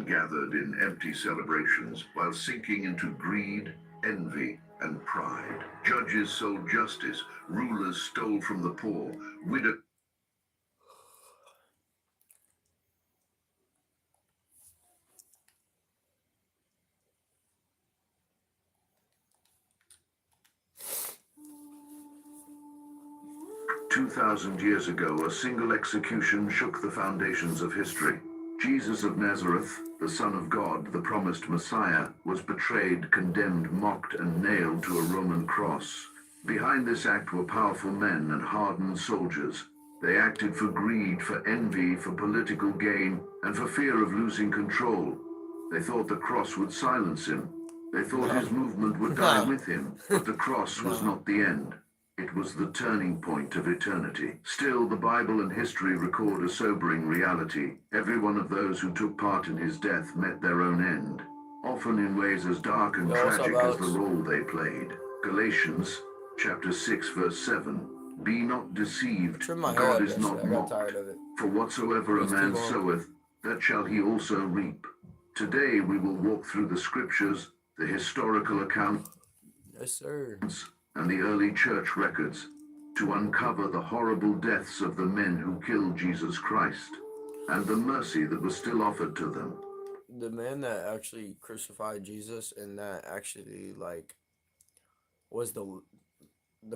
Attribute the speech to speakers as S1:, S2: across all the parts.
S1: men gathered in empty celebrations while sinking into greed, envy, and pride. Judges sold justice, rulers stole from the poor, widows. 2,000 years ago, a single execution shook the foundations of history. Jesus of Nazareth, the Son of God, the promised Messiah, was betrayed, condemned, mocked, and nailed to a Roman cross. Behind this act were powerful men and hardened soldiers. They acted for greed, for envy, for political gain, and for fear of losing control. They thought the cross would silence him. They thought his movement would die with him, but the cross was not the end. It was the turning point of eternity. Still, the Bible and history record a sobering reality. Every one of those who took part in his death met their own end, often in ways as dark and tragic as the role they played. Galatians chapter 6 verse 7. Be not deceived, God is not mocked. For whatsoever a man soweth, that shall he also reap. Today we will walk through the scriptures, the historical accounts, and the early church records to uncover the horrible deaths of the men who killed Jesus Christ and the mercy that was still offered to them.
S2: The man that actually crucified Jesus and that actually was the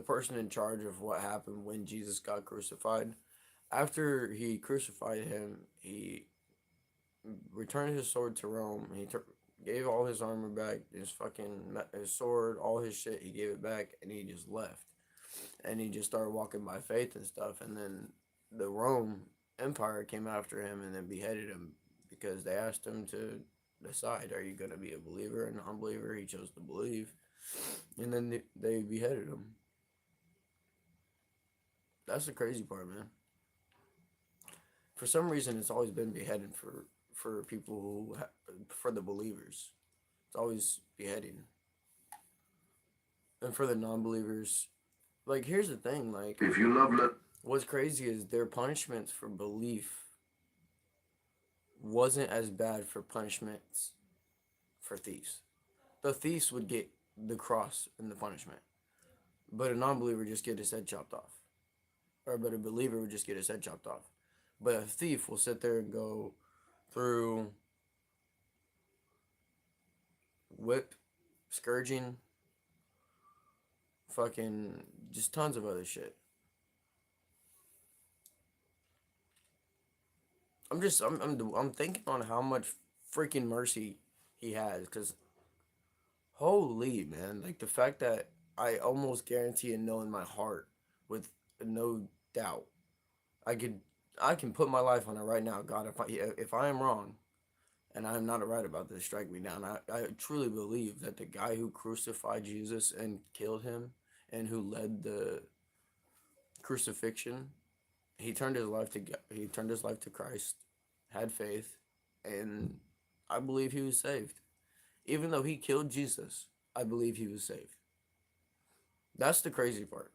S2: person in charge of what happened when Jesus got crucified. After he crucified him, he returned his sword to Rome. He gave all his armor back, his sword, all his shit. He gave it back, and he just left. And he just started walking by faith and stuff. And then the Rome Empire came after him and then beheaded him because they asked him to decide: are you going to be a believer or a non-believer? He chose to believe, and then they beheaded him. That's the crazy part, man. For some reason, it's always been beheaded for people who, for the believers. It's always beheading. And for the non-believers, here's the thing,
S1: if you love
S2: what's crazy is their punishments for belief wasn't as bad for punishments for thieves. The thieves would get the cross and the punishment, but a non-believer would just get his head chopped off. But a believer would just get his head chopped off. But a thief will sit there and go through whip, scourging, fucking just tons of other shit. I'm thinking on how much freaking mercy he has, because holy man, the fact that I almost guarantee and know in my heart with no doubt I can put my life on it right now. God, if I am wrong and I'm not right about this, strike me down. I truly believe that the guy who crucified Jesus and killed him and who led the crucifixion, he turned his life to Christ, had faith, and I believe he was saved. Even though he killed Jesus, I believe he was saved. That's the crazy part.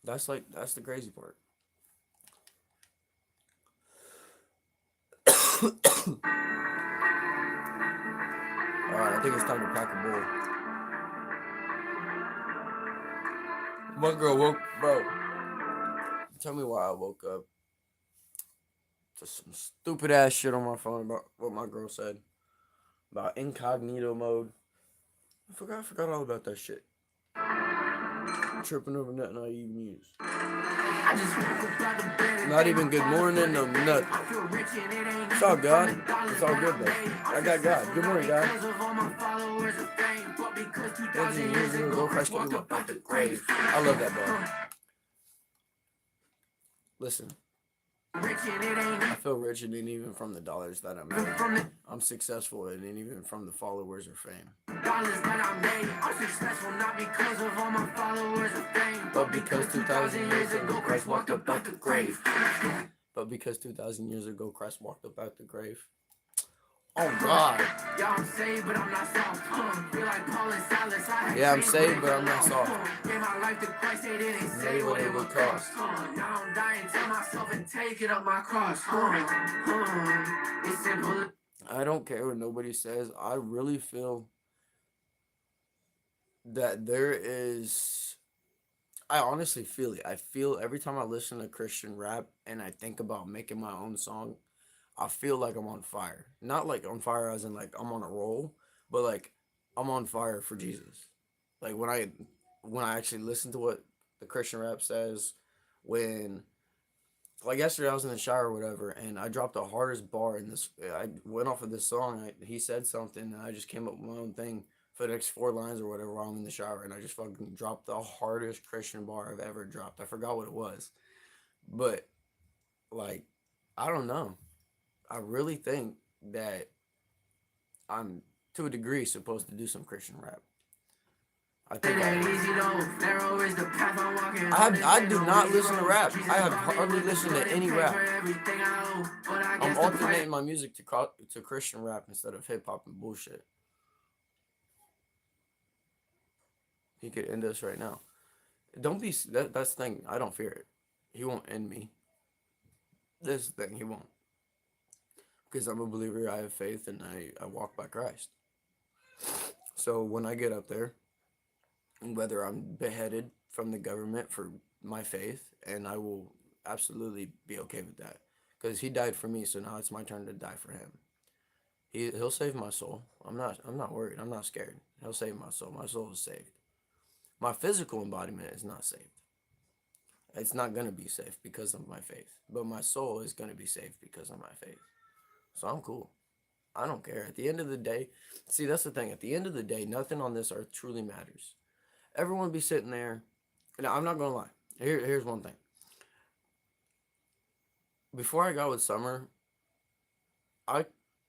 S2: That's the crazy part. Alright, I think it's time to pack a bowl. My girl woke, bro. Tell me why I woke up to some stupid ass shit on my phone about what my girl said about incognito mode. I forgot all about that shit. I'm tripping over nothing I even use. Not even good morning, no nothing. It's all God. It's all good though. I got God. Good morning, God. I love that, bro. Listen. I feel rich and ain't even from the dollars that I made. I'm successful and ain't even from the followers or fame. Dollars that I made, I'm successful not because of all my followers or fame, but because 2,000 years ago Christ walked up out the grave. But because 2,000 years ago Christ walked up out the grave. Oh God. Yeah, I'm saved, but I'm not soft. Feel like Paul and Silas. Yeah, I'm saved, but I'm not soft. Gave my life to Christ, they didn't say what it would cost. Now I'm dying, tell myself and take it up my cross. care what nobody says. I really feel that there is. I honestly feel it. I feel every time I listen to Christian rap and I think about making my own song, I feel like I'm on fire. Not like on fire as in like I'm on a roll, but like I'm on fire for Jesus. Like when I actually listen to what the Christian rap says, when like yesterday I was in the shower or whatever, and I dropped the hardest bar in this. I went off of this song. He said something, and I just came up with my own thing for the next 4 lines or whatever while I'm in the shower, and I just fucking dropped the hardest Christian bar I've ever dropped. I forgot what it was, but like I don't know. I really think that I'm to a degree supposed to do some Christian rap. I think I do not listen to rap. I have hardly listened to any rap. I'm alternating my music to Christian rap instead of hip hop and bullshit. He could end us right now. Don't be that's the thing. I don't fear it. He won't end me. This is the thing. He won't. Because I'm a believer. I have faith, and I walk by Christ. So when I get up there, whether I'm beheaded from the government for my faith, and I will absolutely be okay with that, because he died for me, so now it's my turn to die for him. He'll save my soul. I'm not worried. I'm not scared. He'll save my soul. My soul is saved. My physical embodiment is not saved. It's not gonna be safe because of my faith, but my soul is gonna be saved because of my faith. So I'm cool. I don't care. At the end of the day, see, that's the thing. At the end of the day, nothing on this earth truly matters. Everyone be sitting there. Now, I'm not gonna lie. Here's one thing. Before I got with Summer, I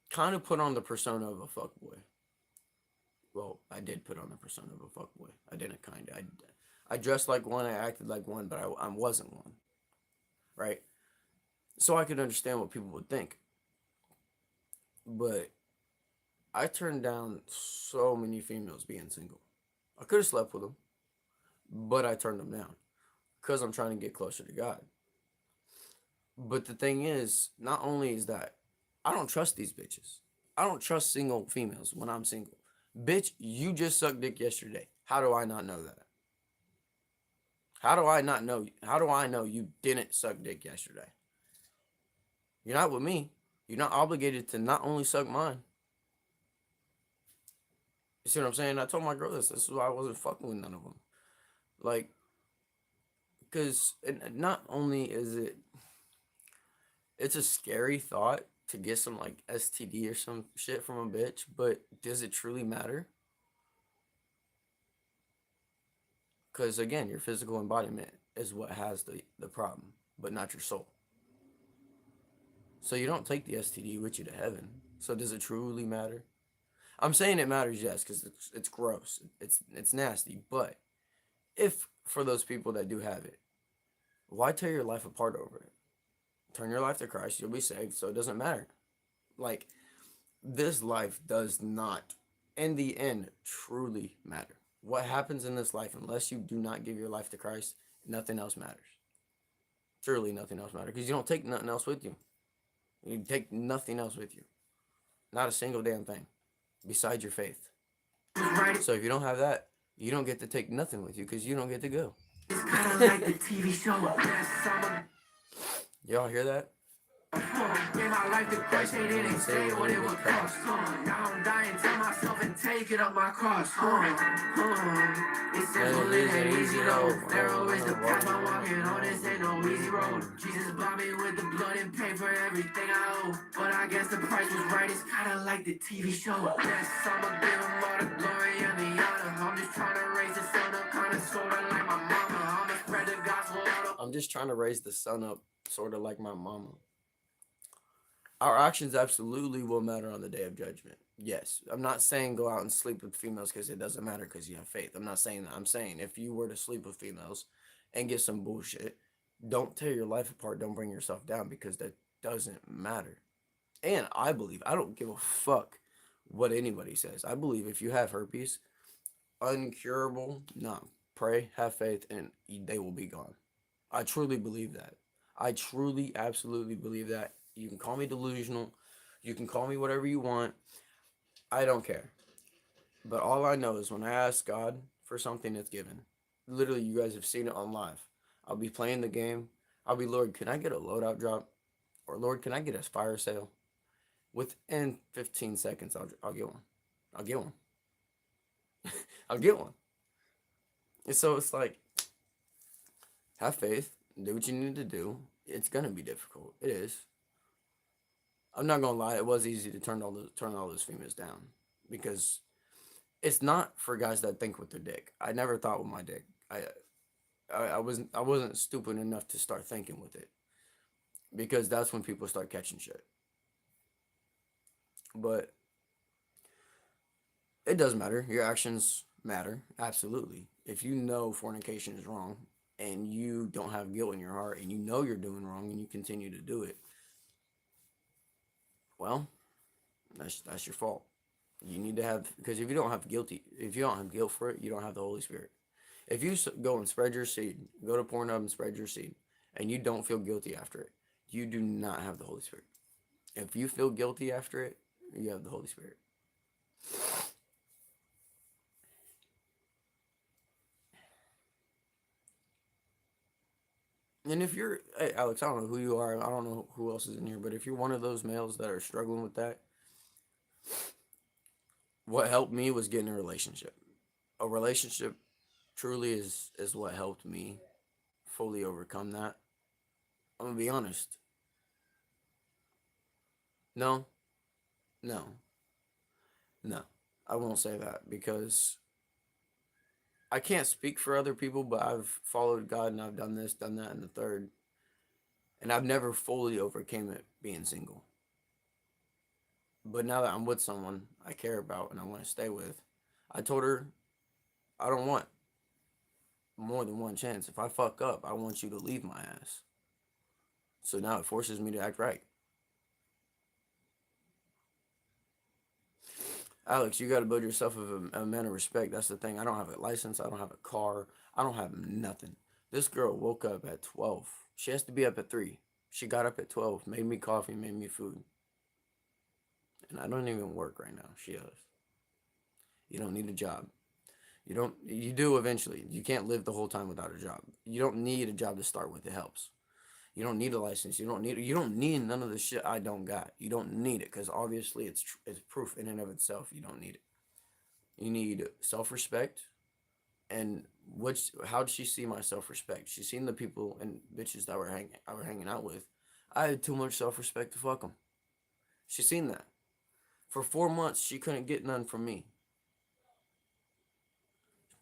S2: kind of put on the persona of a fuckboy. Well, I did put on the persona of a fuckboy. I didn't kind of. I dressed like one. I acted like one, but I wasn't one. Right? So I could understand what people would think. But I turned down so many females being single. I could have slept with them, but I turned them down because I'm trying to get closer to God. But the thing is, not only is that, I don't trust these bitches. I don't trust single females when I'm single. Bitch, you just sucked dick yesterday. How do I not know that? How do I not know? How do I know you didn't suck dick yesterday? You're not with me. You're not obligated to not only suck mine. You see what I'm saying? I told my girl this. This is why I wasn't fucking with none of them. Like, because not only is it's a scary thought to get some like STD or some shit from a bitch, but does it truly matter? Because again, your physical embodiment is what has the problem, but not your soul. So you don't take the STD with you to heaven. So does it truly matter? I'm saying it matters, yes, because it's gross, it's nasty. But if for those people that do have it, why tear your life apart over it? Turn your life to Christ, you'll be saved. So it doesn't matter. Like, this life does not, in the end, truly matter. What happens in this life, unless you do not give your life to Christ, nothing else matters. Truly, nothing else matters, because you don't take nothing else with you. You take nothing else with you. Not a single damn thing besides your faith. So if you don't have that, you don't get to take nothing with you, because you don't get to go. It's kind of like the TV show. Y'all hear that? Gave my life to Christ, they didn't say what it would cost. Now I'm dying to myself and take it up my cross. It's simple, it ain't easy though. Narrow is the path I'm walking on, this ain't no easy road. Jesus bought me with the blood and paid for everything I owe. But I guess the price was right, it's kinda like the TV show. Yes, I'ma give him all the glory and the honor. I'm just trying to raise the son up, kinda sorta like my mama. I'ma spread the gospel out. I'm just trying to raise the son up, sorta like my mama. Our actions absolutely will matter on the day of judgment. Yes. I'm not saying go out and sleep with females because it doesn't matter because you have faith. I'm not saying that. I'm saying if you were to sleep with females and get some bullshit, don't tear your life apart. Don't bring yourself down, because that doesn't matter. And I believe, I don't give a fuck what anybody says. I believe if you have herpes, uncurable, nah, pray, have faith, and they will be gone. I truly believe that. I truly, absolutely believe that. You can call me delusional. You can call me whatever you want. I don't care. But all I know is when I ask God for something, it's given. Literally, you guys have seen it on live. I'll be playing the game. I'll be, Lord, can I get a loadout drop? Or Lord, can I get a fire sale? Within 15 seconds, I'll get one. I'll get one. I'll get one. And so it's like, have faith. Do what you need to do. It's gonna be difficult. It is. I'm not gonna lie. It was easy to turn all those females down because it's not for guys that think with their dick. I never thought with my dick. I wasn't stupid enough to start thinking with it because that's when people start catching shit. But it does matter. Your actions matter absolutely. If you know fornication is wrong and you don't have guilt in your heart and you know you're doing wrong and you continue to do it, well, that's your fault. You need to have, because if you don't have guilt for it, you don't have the Holy Spirit. If you go and spread your seed, go to Pornhub and spread your seed, and you don't feel guilty after it, you do not have the Holy Spirit. If you feel guilty after it, you have the Holy Spirit. And if you're, hey, Alex, I don't know who you are. I don't know who else is in here, but if you're one of those males that are struggling with that, what helped me was getting a relationship. A relationship truly is what helped me fully overcome that. I'm gonna be honest. No, no, no. I won't say that because I can't speak for other people, but I've followed God and I've done this, done that, and the third. And I've never fully overcame it being single. But now that I'm with someone I care about and I want to stay with, I told her I don't want more than one chance. If I fuck up, I want you to leave my ass. So now it forces me to act right. Alex, you got to build yourself a man of respect. That's the thing. I don't have a license. I don't have a car. I don't have nothing. This girl woke up at 12. She has to be up at 3. She got up at 12, made me coffee, made me food. And I don't even work right now. She does. You don't need a job. You do eventually. You can't live the whole time without a job. You don't need a job to start with. It helps. You don't need a license. You don't need none of the shit I don't got. You don't need it because obviously it's proof in and of itself. You don't need it. You need self-respect. And how did she see my self-respect? She seen the people and bitches that I were hanging out with. I had too much self-respect to fuck them. She seen that. For 4 months, she couldn't get none from me.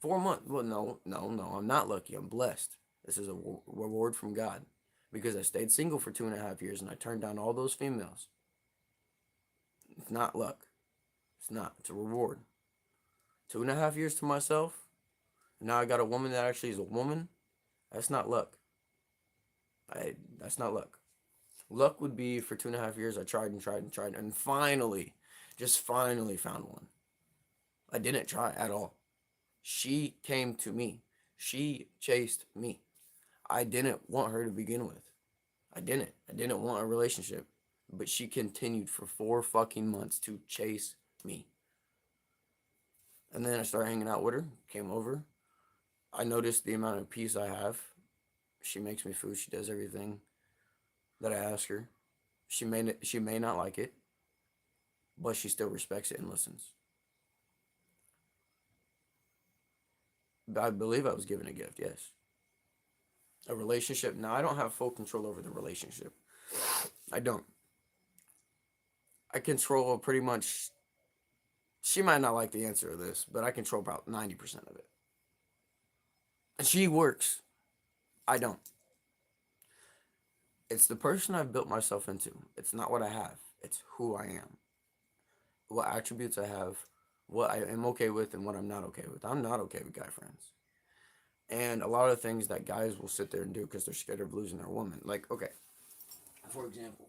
S2: 4 months. Well, no. I'm not lucky. I'm blessed. This is a reward from God. Because I stayed single for 2.5 years and I turned down all those females. It's not luck. It's not. It's a reward. 2.5 years to myself. Now I got a woman that actually is a woman. That's not luck. That's not luck. Luck would be for 2.5 years I tried and finally, just finally found one. I didn't try at all. She came to me. She chased me. I didn't want her to begin with. I didn't want a relationship. But she continued for 4 fucking months to chase me. And then I started hanging out with her. Came over. I noticed the amount of peace I have. She makes me food. She does everything that I ask her. She may not like it. But she still respects it and listens. I believe I was given a gift, yes. A relationship. Now, I don't have full control over the relationship. I don't. I control pretty much. She might not like the answer to this, but I control about 90% of it. And she works. I don't. It's the person I've built myself into. It's not what I have. It's who I am. What attributes I have, what I am okay with, and what I'm not okay with. I'm not okay with guy friends. And a lot of things that guys will sit there and do because they're scared of losing their woman. Like, okay, for example,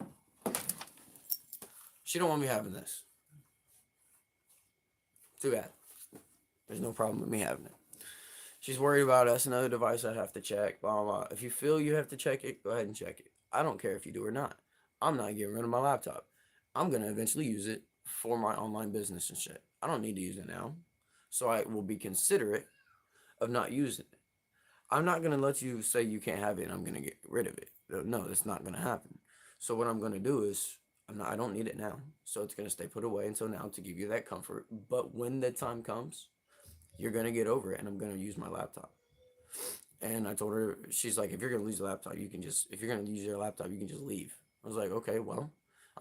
S2: she don't want me having this. Too bad. There's no problem with me having it. She's worried about us, another device I have to check, blah, blah, blah. If you feel you have to check it, go ahead and check it. I don't care if you do or not. I'm not getting rid of my laptop. I'm gonna eventually use it for my online business and shit. I don't need to use it now, so I will be considerate of not using it. I'm not gonna let you say you can't have it and I'm gonna get rid of it. No, that's not gonna happen. So what I'm gonna do is I don't need it now. So it's gonna stay put away until now to give you that comfort. But when the time comes, you're gonna get over it and I'm gonna use my laptop. And I told her, she's like, if you're gonna lose your laptop, you can just if you're gonna use your laptop, you can just leave. I was like, okay, well,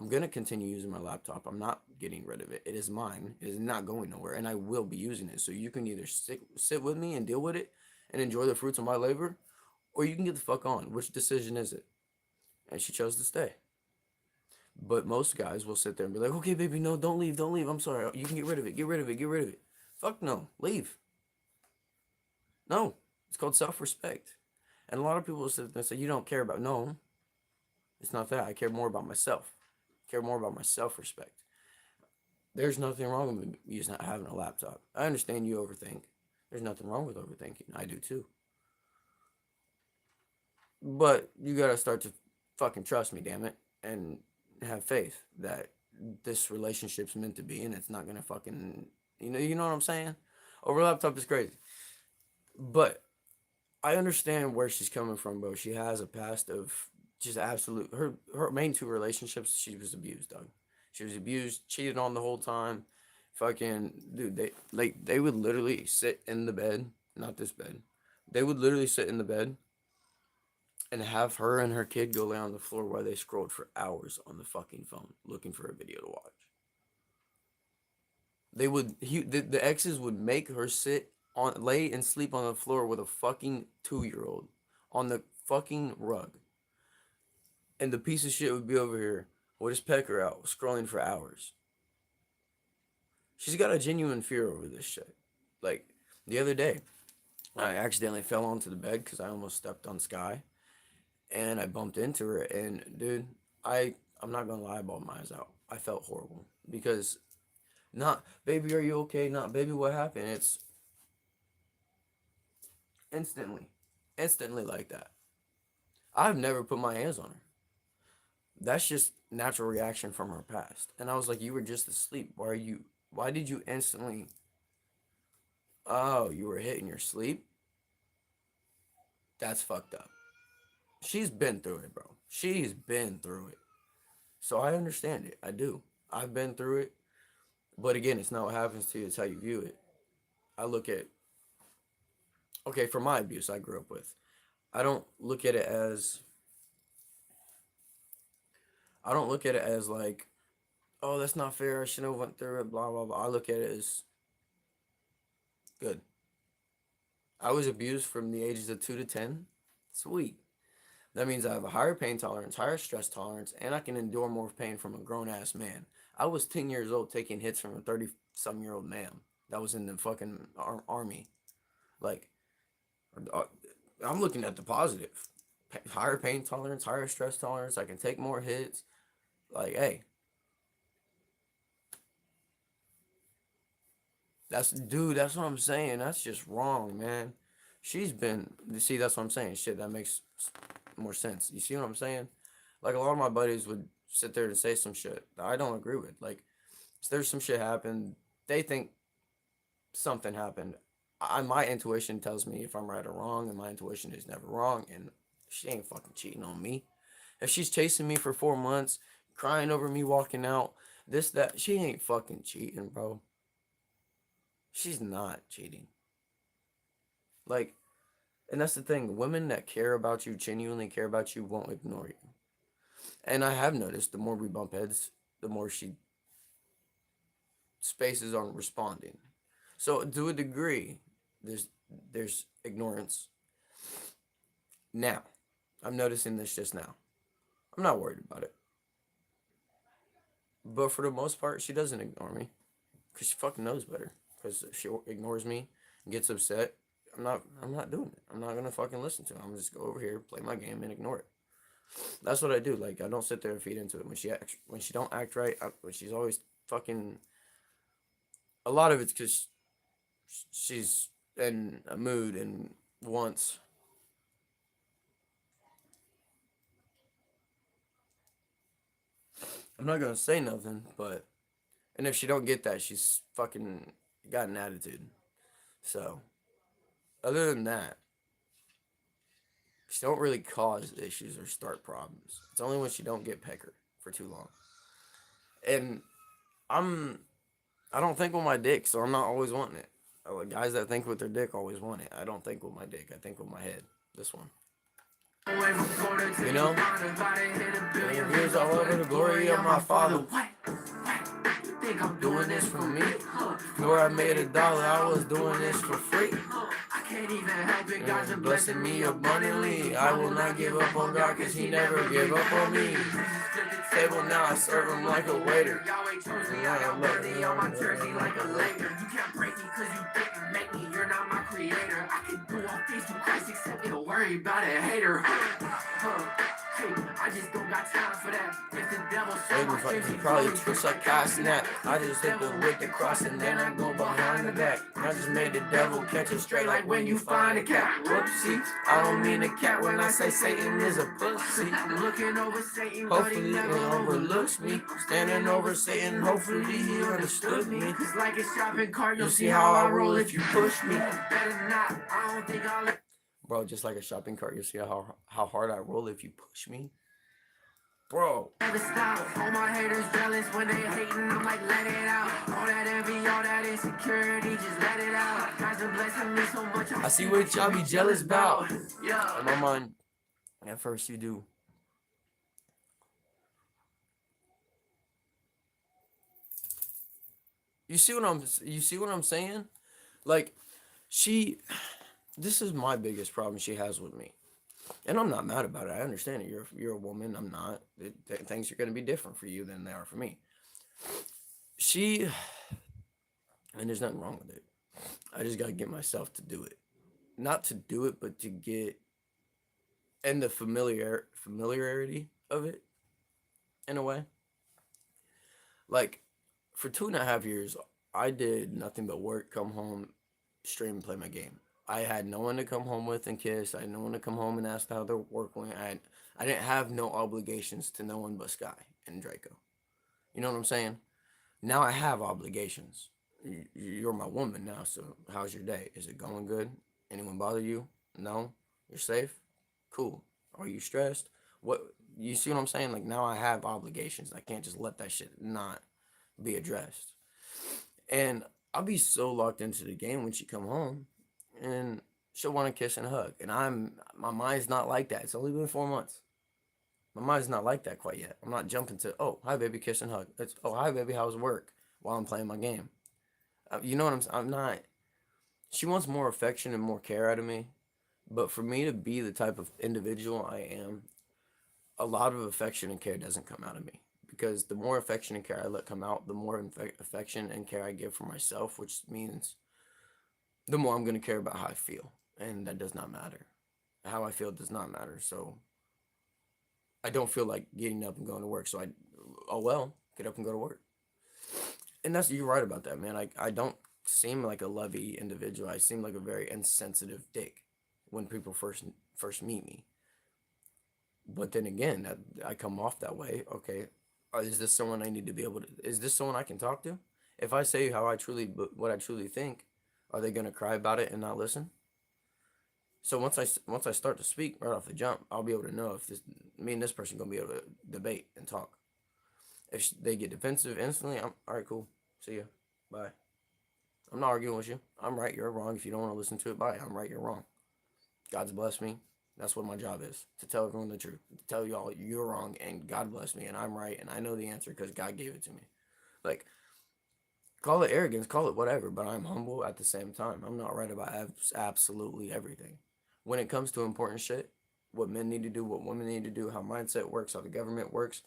S2: I'm gonna continue using my laptop. I'm not getting rid of it. It is mine. It is not going nowhere, and I will be using it. So you can either sit with me and deal with it and enjoy the fruits of my labor, or you can get the fuck on. Which decision is it? And she chose to stay. But most guys will sit there and be like, okay, baby, no, don't leave, don't leave. I'm sorry. You can get rid of it, get rid of it, get rid of it. Fuck no, leave. No, it's called self-respect. And a lot of people will sit there and say, you don't care about, no, it's not that. I care more about myself. I care more about my self-respect. There's nothing wrong with me just not having a laptop. I understand you overthink. There's nothing wrong with overthinking. I do too. But you gotta start to fucking trust me, damn it, and have faith that this relationship's meant to be, and it's not gonna fucking, you know what I'm saying? Over laptop is crazy, but I understand where she's coming from, bro. She has a past of just absolute. Her main two relationships, she was abused, dog. She was abused, cheated on the whole time. Fucking dude, they would literally sit in the bed, not this bed. They would literally sit in the bed and have her and her kid go lay on the floor while they scrolled for hours on the fucking phone looking for a video to watch. The exes would make her lay and sleep on the floor with a fucking 2-year-old on the fucking rug. And the piece of shit would be over here with his pecker out, scrolling for hours. She's got a genuine fear over this shit. Like, the other day, I accidentally fell onto the bed because I almost stepped on Sky. And I bumped into her, and dude, I'm not gonna lie, I bawled my eyes out. I felt horrible because not baby, are you okay? Not baby, what happened? It's instantly, instantly like that. I've never put my hands on her. That's just natural reaction from her past. And I was like, you were just asleep. Why did you instantly? Oh, you were hit in your sleep. That's fucked up. She's been through it, bro. She's been through it. So I understand it. I do. I've been through it. But again, it's not what happens to you, it's how you view it. I look at, okay, for my abuse I grew up with, I don't look at it as, I don't look at it as like, oh, that's not fair, I shouldn't have went through it, blah, blah, blah. I look at it as good. I was abused from the ages of 2 to 10. Sweet. That means I have a higher pain tolerance, higher stress tolerance, and I can endure more pain from a grown-ass man. I was 10 years old taking hits from a 30-some-year-old man that was in the fucking army. Like, I'm looking at the positive. Higher pain tolerance, higher stress tolerance. I can take more hits. Like, hey. Dude, that's what I'm saying. That's just wrong, man. See, that's what I'm saying. Shit, that makes more sense. You see what I'm saying? Like, a lot of my buddies would sit there and say some shit that I don't agree with. Like, if there's some shit happened, they think something happened. My intuition tells me if I'm right or wrong, and my intuition is never wrong, and she ain't fucking cheating on me. If she's chasing me for 4 months, crying over me walking out, this, that, she ain't fucking cheating, bro. She's not cheating. Like, and that's the thing. Women that care about you, genuinely care about you, won't ignore you. And I have noticed the more we bump heads, the more she spaces on responding. So to a degree, there's ignorance. Now, I'm noticing this just now. I'm not worried about it. But for the most part, she doesn't ignore me. Because she fucking knows better. Because if she ignores me and gets upset, I'm not doing it. I'm not gonna fucking listen to it. I'm just go over here, play my game, and ignore it. That's what I do. Like, I don't sit there and feed into it. When she don't act right, when she's always fucking. A lot of it's because she's in a mood and wants. I'm not gonna say nothing, but and if she don't get that, she's fucking got an attitude. So other than that, she don't really cause issues or start problems. It's only when she don't get pecker for too long. And I'm I don't think with my dick, so I'm not always wanting it. Guys that think with their dick always want it. I don't think with my dick. I think with my head. This one. You know? And here's all over the glory of my Father. You think I'm doing this for me? Before I made $1, I was doing this for free. I can't even help it, God's been blessing me abundantly. I will not give up on God, cause he never gave up on me. Table now, I serve him like a waiter. Yahweh chose me, I am worthy on my jersey like a Laker. You can't break me cause you didn't make me, you're not my creator. I can do all things through Christ except don't worry about a hater. Hey, I just don't got time for that. If the devil saw my dreams, he probably twist like Cosnap. I just hit the with the cross and then I go behind the back. I just made the devil catch it straight like when you find a cat. Whoopsie, I don't mean a cat when I say Satan is a pussy. I'm looking over Satan, hopefully he never overlooks me. Standing over Satan, hopefully he understood me. It's like a shopping cart, you'll see how I roll if you push me. Better not, I don't think I'll let. Bro, just like a shopping cart, you'll see how hard I roll if you push me. Bro. Never stop. All my haters jealous when they hating. I'm like, let it out. All that envy, all that insecurity, just let it out. Guys are blessing me so much. I see what y'all be jealous about. Yeah. In my mind, at first you do. You see what I'm saying? Like, this is my biggest problem she has with me. And I'm not mad about it. I understand it. You're a woman. I'm not. Things are going to be different for you than they are for me. And there's nothing wrong with it. I just got to get myself to do it. Not to do it, but to get and the familiarity of it in a way. Like, for 2.5 years, I did nothing but work, come home, stream, and play my game. I had no one to come home with and kiss. I had no one to come home and ask how their work went. I didn't have no obligations to no one but Sky and Draco. You know what I'm saying? Now I have obligations. You're my woman now, so how's your day? Is it going good? Anyone bother you? No? You're safe? Cool. Are you stressed? What you see what I'm saying? Like, now I have obligations. I can't just let that shit not be addressed. And I'll be so locked into the game when she come home and she'll want to kiss and hug. And my mind's not like that. It's only been 4 months. My mind's not like that quite yet. I'm not jumping to, oh, hi baby, kiss and hug. It's, oh, hi baby, how's work? While I'm playing my game. You know what I'm not. She wants more affection and more care out of me. But for me to be the type of individual I am, a lot of affection and care doesn't come out of me. Because the more affection and care I let come out, the more affection and care I give for myself, which means the more I'm going to care about how I feel. And that does not matter. How I feel does not matter. So I don't feel like getting up and going to work. So get up and go to work. And you're right about that, man. I don't seem like a lovey individual. I seem like a very insensitive dick when people first meet me. But then again, I come off that way. Okay, is this someone I need to be able to? Is this someone I can talk to? If I say what I truly think, are they gonna cry about it and not listen? So once I start to speak right off the jump, I'll be able to know if me and this person gonna be able to debate and talk. If they get defensive instantly, I'm all right, cool. See ya, bye. I'm not arguing with you. I'm right, you're wrong. If you don't want to listen to it, bye. I'm right, you're wrong. God's blessed me. That's what my job is, to tell everyone the truth, to tell y'all you're wrong and God bless me and I'm right and I know the answer because God gave it to me. Like, call it arrogance, call it whatever, but I'm humble at the same time. I'm not right about absolutely everything. When it comes to important shit, what men need to do, what women need to do, how mindset works, how the government works,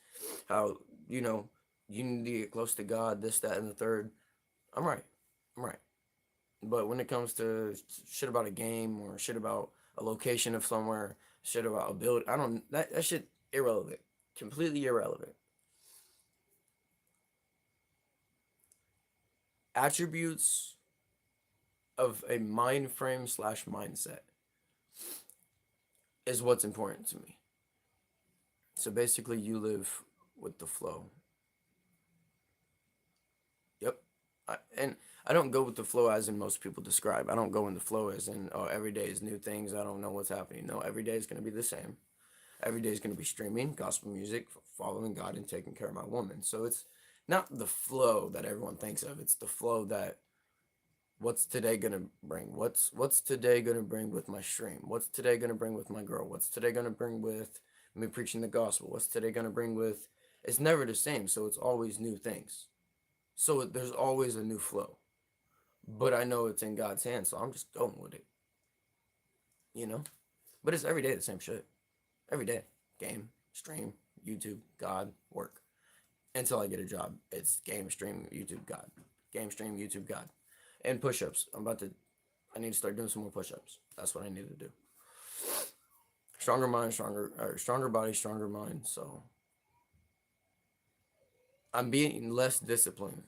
S2: how, you need to get close to God, this, that, and the third, I'm right. But when it comes to shit about a game or shit about a location of somewhere, shit about a build, that shit irrelevant. Completely irrelevant. Attributes of a mind frame / mindset is what's important to me. So basically you live with the flow. And I don't go with the flow as in most people describe. I don't go in the flow as in, oh, every day is new things. I don't know what's happening. No, every day is going to be the same. Every day is going to be streaming gospel music, following God, and taking care of my woman. So it's not the flow that everyone thinks of. It's the flow that what's today going to bring? What's today going to bring with my stream? What's today going to bring with my girl? What's today going to bring with me preaching the gospel? What's today going to bring with? It's never the same. So it's always new things. So there's always a new flow. But I know it's in God's hands, so I'm just going with it. You know? But it's every day the same shit. Every day. Game, stream, YouTube, God, work. Until I get a job. It's game, stream, YouTube, God. Game, stream, YouTube, God. And push-ups. I need to start doing some more push-ups. That's what I need to do. Stronger mind, stronger body, stronger mind. So I'm being less disciplined.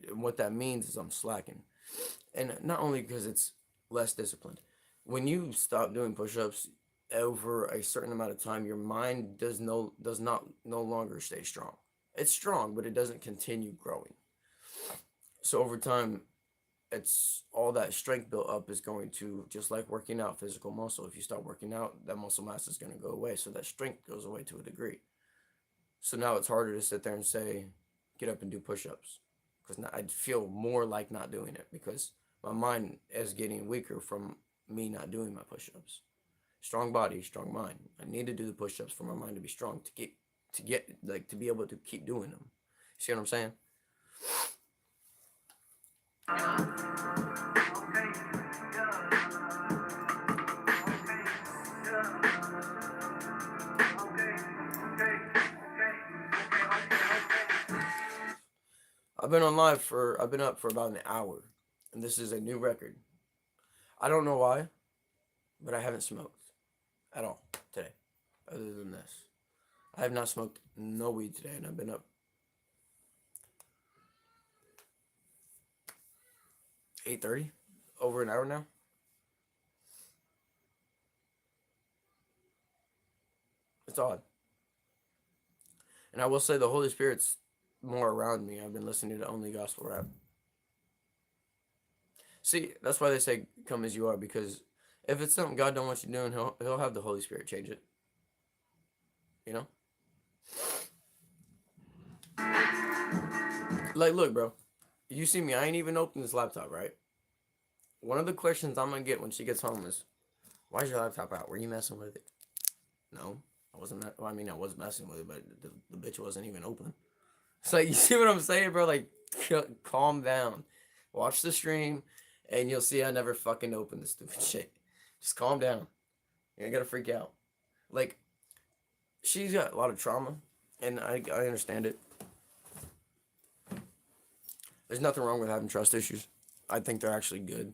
S2: And what that means is I'm slacking. And not only because it's less disciplined. When you stop doing push-ups over a certain amount of time, your mind does not no longer stay strong. It's strong, but it doesn't continue growing. So over time, it's all that strength built up is going to, just like working out physical muscle. If you stop working out, that muscle mass is going to go away. So that strength goes away to a degree. So now it's harder to sit there and say, get up and do push-ups. Because I'd feel more like not doing it because my mind is getting weaker from me not doing my push-ups. Strong body, strong mind. I need to do the push-ups for my mind to be strong to be able to keep doing them. See what I'm saying? I've been up for about an hour, and this is a new record. I don't know why, but I haven't smoked at all today, other than this. I have not smoked no weed today, and I've been up 8:30, over an hour now. It's odd. And I will say the Holy Spirit's more around me. I've been listening to only gospel rap. See, that's why they say come as you are, because if it's something God don't want you doing, he'll have the Holy Spirit change it. You know? Like, look, bro. You see me, I ain't even opened this laptop, right? One of the questions I'm gonna get when she gets home is, why's your laptop out? Were you messing with it? No. I wasn't, well, I mean, I was messing with it, but the bitch wasn't even open. It's like, you see what I'm saying, bro? Like, calm down. Watch the stream, and you'll see I never fucking opened this stupid shit. Just calm down. You ain't gotta freak out. Like, she's got a lot of trauma, and I understand it. There's nothing wrong with having trust issues. I think they're actually good.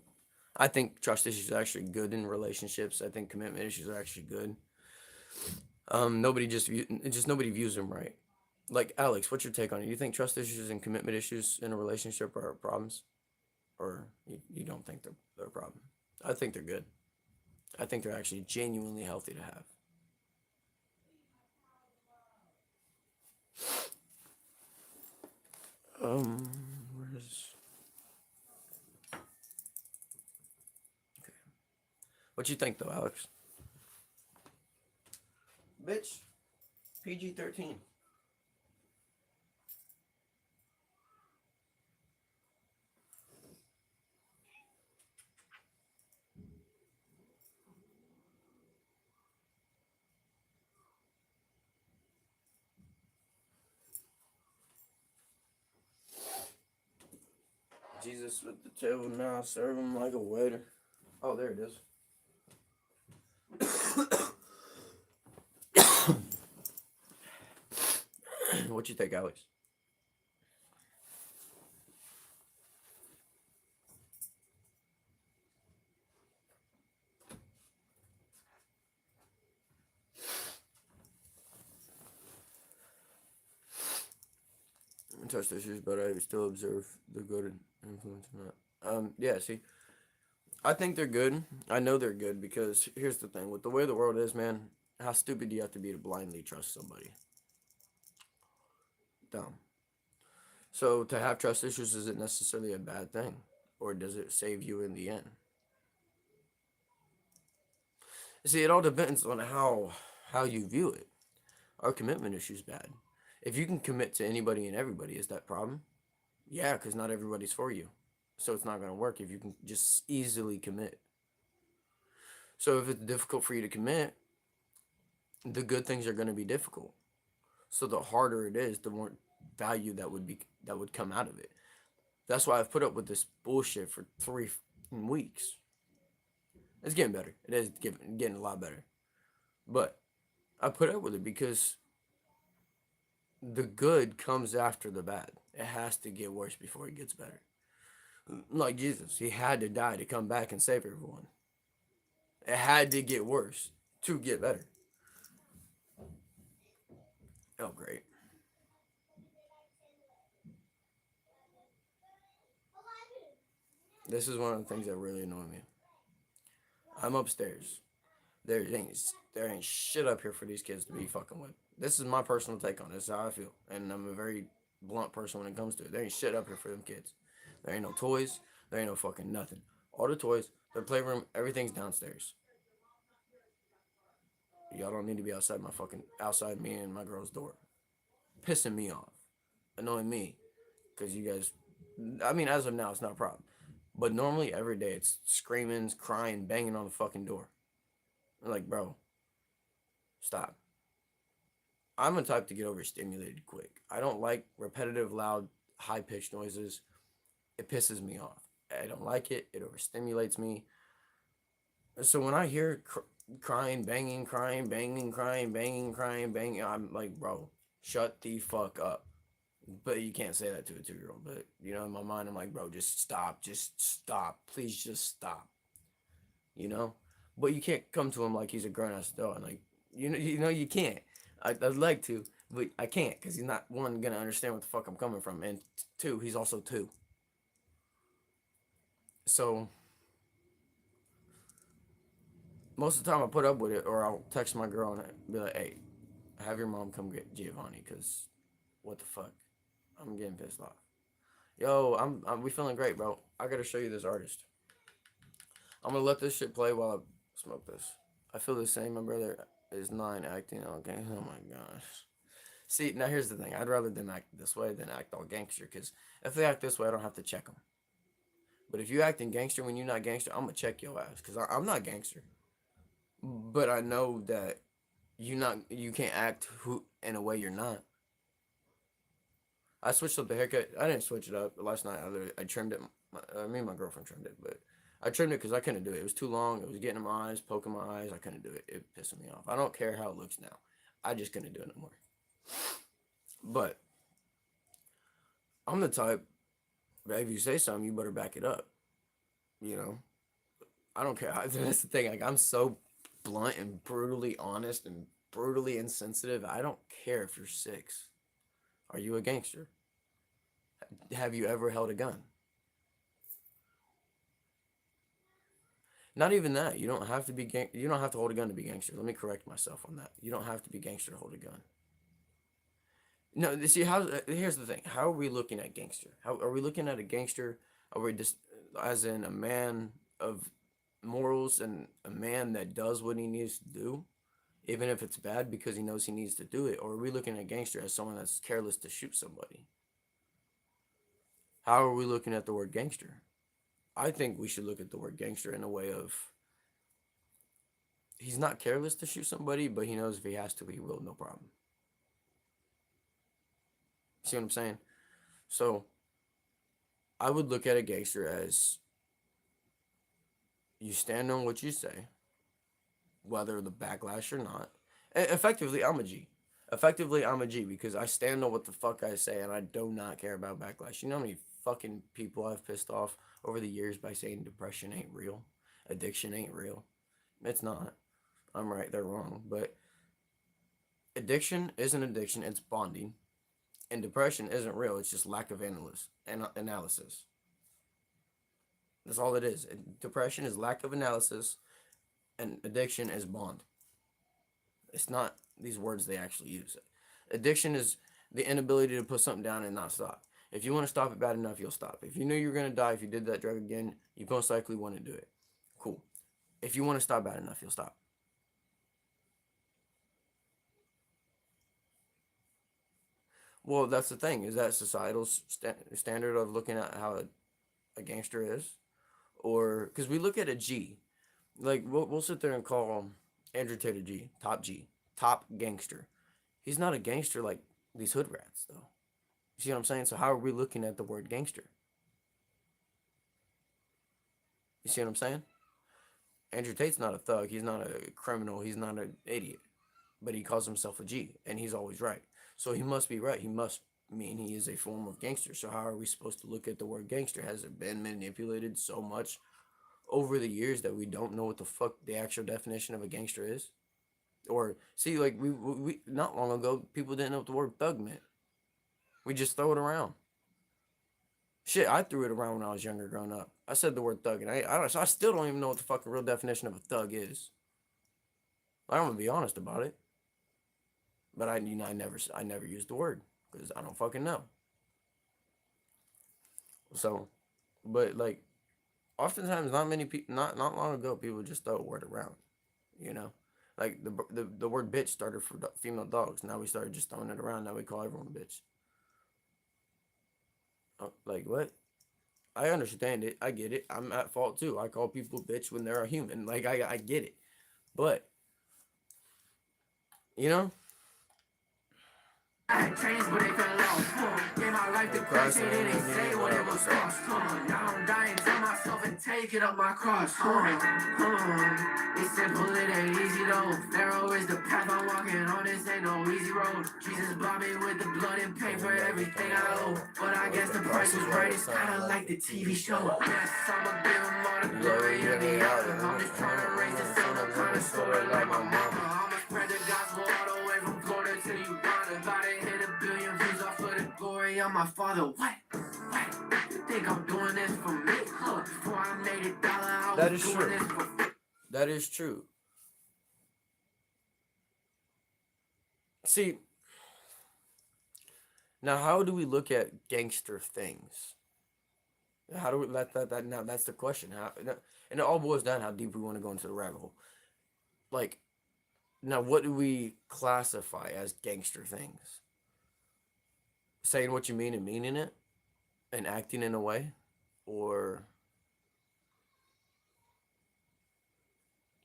S2: I think trust issues are actually good in relationships. I think commitment issues are actually good. Nobody nobody views them right. Like, Alex, what's your take on it? You think trust issues and commitment issues in a relationship are problems, or you don't think they're a problem? I think they're good. I think they're actually genuinely healthy to have. Where's okay? What you think though, Alex? Bitch, PG-13. Jesus with the table now, serve him like a waiter. Oh, there it is. What you think, Alex? Trust issues, but I still observe the good influence in that. Yeah, see, I think they're good. I know they're good because here's the thing: with the way the world is, man, how stupid do you have to be to blindly trust somebody? Dumb. So to have trust issues isn't necessarily a bad thing, or does it save you in the end? See, it all depends on how you view it. Are commitment issues bad? If you can commit to anybody and everybody, is that problem? Yeah, because not everybody's for you. So it's not going to work if you can just easily commit. So if it's difficult for you to commit, the good things are going to be difficult. So the harder it is, the more value that would come out of it. That's why I've put up with this bullshit for 3 weeks. It's getting better. It is getting a lot better. But I put up with it because the good comes after the bad. It has to get worse before it gets better. Like Jesus, he had to die to come back and save everyone. It had to get worse to get better. Oh, great. This is one of the things that really annoy me. I'm upstairs. There ain't shit up here for these kids to be fucking with. This is my personal take on this. This is how I feel, and I'm a very blunt person when it comes to it. There ain't shit up here for them kids. There ain't no toys. There ain't no fucking nothing. All the toys, their playroom, everything's downstairs. Y'all don't need to be outside me and my girl's door, pissing me off, annoying me, because you guys. I mean, as of now, it's not a problem, but normally every day it's screaming, crying, banging on the fucking door. I'm like, bro, stop. I'm the type to get overstimulated quick. I don't like repetitive, loud, high pitched noises. It pisses me off. I don't like it. It overstimulates me. So when I hear crying, banging, crying, banging, crying, banging, crying, banging, I'm like, bro, shut the fuck up. But you can't say that to a 2-year-old. But in my mind, I'm like, bro, just stop, please, just stop. You know, but you can't come to him like he's a grown ass adult. And like, you can't. I'd like to, but I can't because he's not one gonna understand what the fuck I'm coming from, and two, he's also two. So most of the time I put up with it, or I'll text my girl and be like, "Hey, have your mom come get Giovanni, cause what the fuck, I'm getting pissed off." Yo, we feeling great, bro. I gotta show you this artist. I'm gonna let this shit play while I smoke this. I feel the same. My brother is 9 acting all gang. Oh my gosh. See, now here's the thing. I'd rather them act this way than act all gangster, because if they act this way, I don't have to check them. But if you acting gangster when you're not gangster, I'm gonna check your ass, because I'm not gangster. But I know that you can't act in a way you're not. I switched up the haircut. I didn't switch it up last night. I trimmed it. Me and my girlfriend trimmed it, but I trimmed it because I couldn't do it. It was too long. It was getting in my eyes, poking my eyes. I couldn't do it. It pissed me off. I don't care how it looks now. I just couldn't do it no more. But I'm the type, if you say something, you better back it up. You know, I don't care. That's the thing. Like, I'm so blunt and brutally honest and brutally insensitive. I don't care if you're 6. Are you a gangster? Have you ever held a gun? Not even that. You don't have to be you don't have to hold a gun to be gangster. Let me correct myself on that. You don't have to be gangster to hold a gun. No, see here's the thing. How are we looking at gangster? How are we looking at a gangster? Are we just as in a man of morals and a man that does what he needs to do, even if it's bad because he knows he needs to do it? Or are we looking at gangster as someone that's careless to shoot somebody? How are we looking at the word gangster? I think we should look at the word gangster in a way of he's not careless to shoot somebody, but he knows if he has to, he will, no problem. See what I'm saying? So I would look at a gangster as you stand on what you say, whether the backlash or not. Effectively, I'm a G. Effectively, I'm a G because I stand on what the fuck I say and I do not care about backlash. You know how many fucking people I've pissed off over the years by saying depression ain't real, addiction ain't real? It's not. I'm right, they're wrong. But addiction isn't addiction, it's bonding. And depression isn't real, it's just lack of analysis. That's all it is. Depression is lack of analysis, and addiction is bond. It's not these words they actually use. Addiction is the inability to put something down and not stop. If you want to stop it bad enough, you'll stop. If you knew you were going to die if you did that drug again, you most likely want to do it. Cool. If you want to stop bad enough, you'll stop. Well, that's the thing. Is that societal standard of looking at how a gangster is? Or, because we look at a G. Like, we'll sit there and call Andrew Tate a G, top gangster. He's not a gangster like these hood rats, though. You see what I'm saying? So how are we looking at the word gangster? You see what I'm saying? Andrew Tate's not a thug. He's not a criminal. He's not an idiot. But he calls himself a G, and he's always right. So he must be right. He must mean he is a form of gangster. So how are we supposed to look at the word gangster? Has it been manipulated so much over the years that we don't know what the fuck the actual definition of a gangster is? Or, see, like, we not long ago, people didn't know what the word thug meant. We just throw it around. Shit, I threw it around when I was younger growing up. I said the word thug, and I still don't even know what the fucking real definition of a thug is. I'm gonna be honest about it. But I never used the word because I don't fucking know. So, but like, oftentimes, not many people, not long ago, people just throw a word around, you know, like the word bitch started for female dogs. Now we started just throwing it around. Now we call everyone bitch. Like what? I understand it. I get it. I'm at fault too. I call people bitch when they're a human. Like I get it, but you know.
S3: I had changed, but they fell off. Gave my life to Christ, they didn't say what it was cost. Now I'm dying, tell myself and take it up my cross. It's simple, it ain't easy though. Narrow is the path I'm walking on, this ain't no easy road. Jesus bought me with the blood and paid for everything I owe. But I guess the price was right, it's kinda like the TV show. Yes, I'ma give him all the glory and the honor. I'm just trying to raise the son, I'm kinda sorta like my mama. I'ma spread the gospel all the way from Florida to Uganda. About to hit 1 billion views off of the glory of my father. What? You think I'm doing this for me? Before I made $1, I was
S2: That is
S3: doing
S2: true.
S3: this for free.
S2: That is true. See, now how do we look at gangster things? How do we that now? That's the question. How, and it all boils down how deep we want to go into the rabbit hole. Like, now what do we classify as gangster things? Saying what you mean and meaning it, and acting in a way, or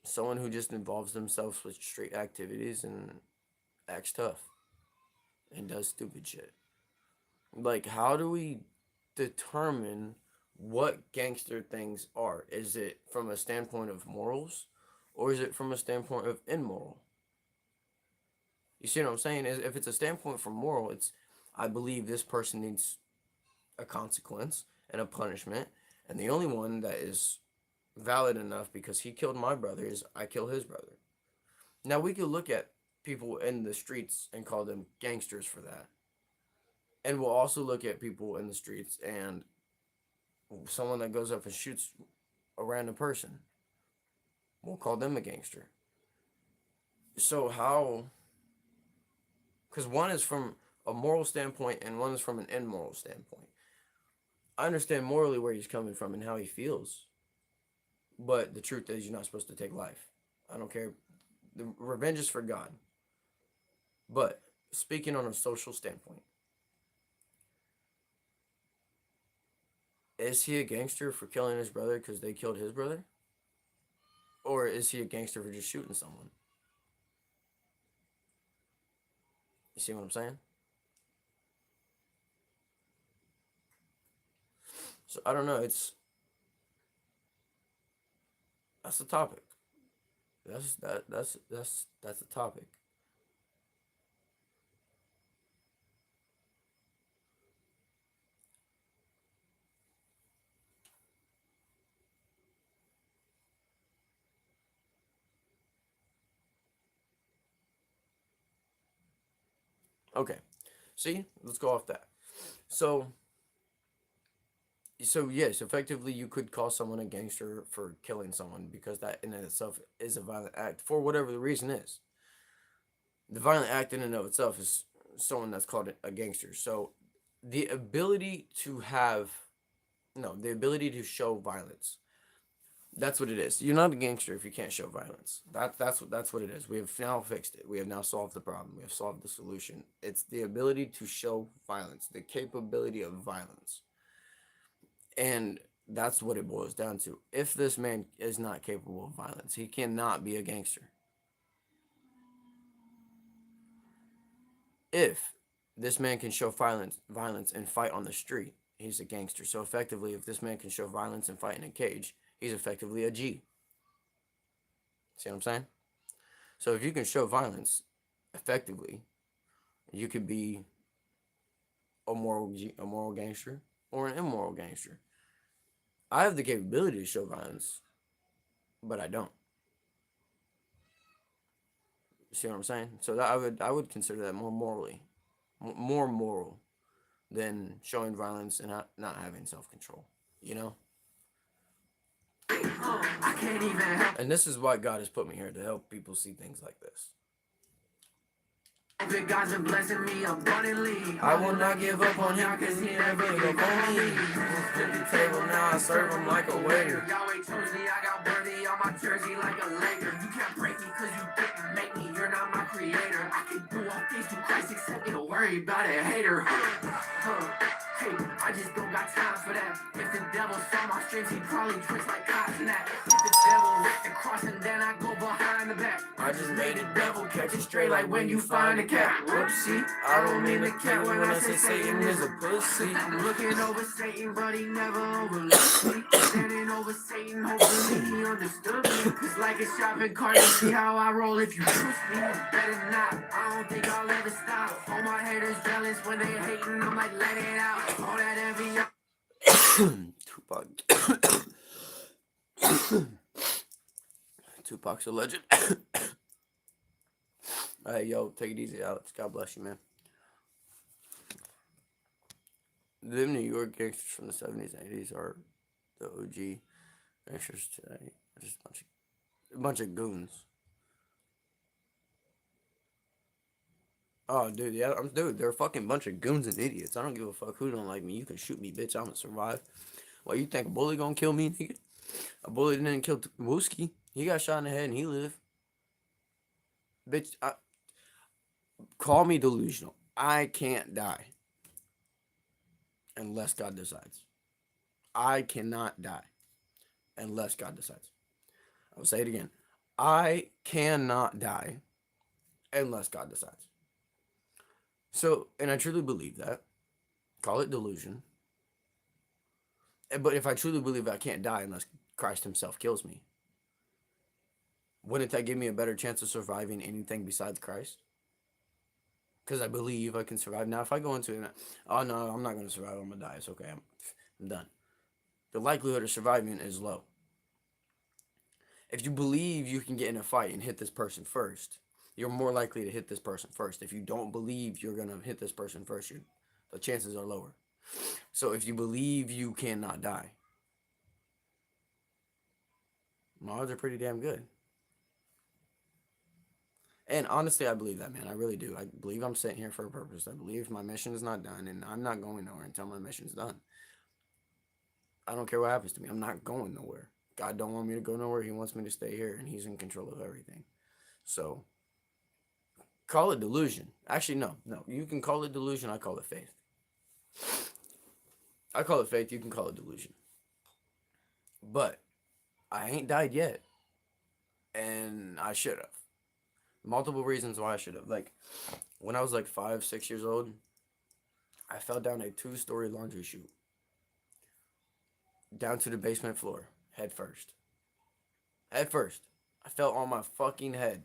S2: someone who just involves themselves with straight activities and acts tough and does stupid shit. Like, how do we determine what gangster things are? Is it from a standpoint of morals, or is it from a standpoint of immoral? You see what I'm saying? If it's a standpoint from moral, it's, I believe this person needs a consequence and a punishment, and the only one that is valid enough because he killed my brother is I kill his brother. Now we could look at people in the streets and call them gangsters for that. And we'll also look at people in the streets and someone that goes up and shoots a random person. We'll call them a gangster. So how, because one is from a moral standpoint and one is from an immoral standpoint. I understand morally where he's coming from and how he feels. But the truth is you're not supposed to take life. I don't care. The revenge is for God. But speaking on a social standpoint, is he a gangster for killing his brother because they killed his brother? Or is he a gangster for just shooting someone? You see what I'm saying? So I don't know. That's the topic. That's the topic. Okay. See, let's go off that. So yes, effectively you could call someone a gangster for killing someone because that in and of itself is a violent act for whatever the reason is. The violent act in and of itself is someone that's called a gangster. So the ability to have, no, the ability to show violence. That's what it is. You're not a gangster if you can't show violence. That's what it is. We have now fixed it. We have now solved the problem. We have solved the solution. It's the ability to show violence, the capability of violence. And that's what it boils down to. If this man is not capable of violence, he cannot be a gangster. If this man can show violence and fight on the street, he's a gangster. So effectively, if this man can show violence and fight in a cage, he's effectively a G. See what I'm saying? So if you can show violence effectively, you could be a moral gangster or an immoral gangster. I have the capability to show violence, but I don't. See what I'm saying? So that I would consider that more moral than showing violence and not having self-control. You know?
S3: I can't even help
S2: And this is why God has put me here, to help people see things like this.
S3: it. God's been blessing me abundantly.
S2: I will not give up on him because he never gave up on me. Flip the table, now I serve him like a waiter.
S3: Yahweh chose me, I got worthy on my jersey like a Laker. You can't break me because you didn't make me, you're not my creator. I can do all things through Christ except get worry about a hater. Hey, I just don't got time for that. If the devil saw my strength, he'd probably twist like cotton that. If the devil ripped the cross and then I go behind the back.
S2: I just made
S3: The
S2: it
S3: devil catch it straight like when you find a cat. Whoopsie,
S2: I don't mean the cat when I say Satan is a pussy.
S3: I'm looking over Satan, but he never overlooked me. Standing over Satan, hopefully he understood me. Cause like a shopping cart, you see how I roll if you push me. Better not, I don't think I'll ever stop. All my haters jealous when they hating, I'm like, let it out. All that envy,
S2: Tupac's a legend. Hey, yo, take it easy, Alex. God bless you, man. Them New York gangsters from the 70s and 80s are the OG gangsters today. Just a bunch of goons. Oh, dude, yeah, dude, they're a fucking bunch of goons and idiots. I don't give a fuck who don't like me. You can shoot me, bitch. I'm gonna survive. Well, you think a bully gonna kill me, nigga? A bully didn't kill Wooski. He got shot in the head and he lived. Bitch, call me delusional. I can't die unless God decides. I cannot die unless God decides. I'll say it again. I cannot die unless God decides. So, and I truly believe that. Call it delusion. But if I truly believe I can't die unless Christ himself kills me, wouldn't that give me a better chance of surviving anything besides Christ? Because I believe I can survive. Now, if I go into it, oh no, I'm not going to survive, I'm going to die. It's okay, I'm done. The likelihood of surviving is low. If you believe you can get in a fight and hit this person first, you're more likely to hit this person first. If you don't believe you're going to hit this person first, the chances are lower. So if you believe you cannot die, my odds are pretty damn good. And honestly, I believe that, man. I really do. I believe I'm sitting here for a purpose. I believe my mission is not done, and I'm not going nowhere until my mission's done. I don't care what happens to me. I'm not going nowhere. God don't want me to go nowhere. He wants me to stay here, and he's in control of everything. So, call it delusion. Actually, no. You can call it delusion. I call it faith. I call it faith. You can call it delusion. But I ain't died yet, and I should have. Multiple reasons why I should have. Like, when I was like 5, 6 years old, I fell down a 2-story laundry chute. Down to the basement floor. Head first. Head first. I fell on my fucking head.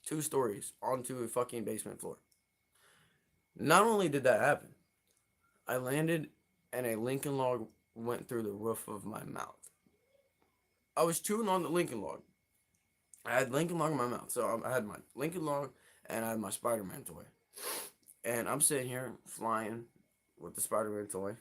S2: 2 stories onto a fucking basement floor. Not only did that happen, I landed and a Lincoln log went through the roof of my mouth. I was chewing on the Lincoln log. I had Lincoln log in my mouth. So I had my Lincoln log and I had my Spider-Man toy. And I'm sitting here flying with the Spider-Man toy.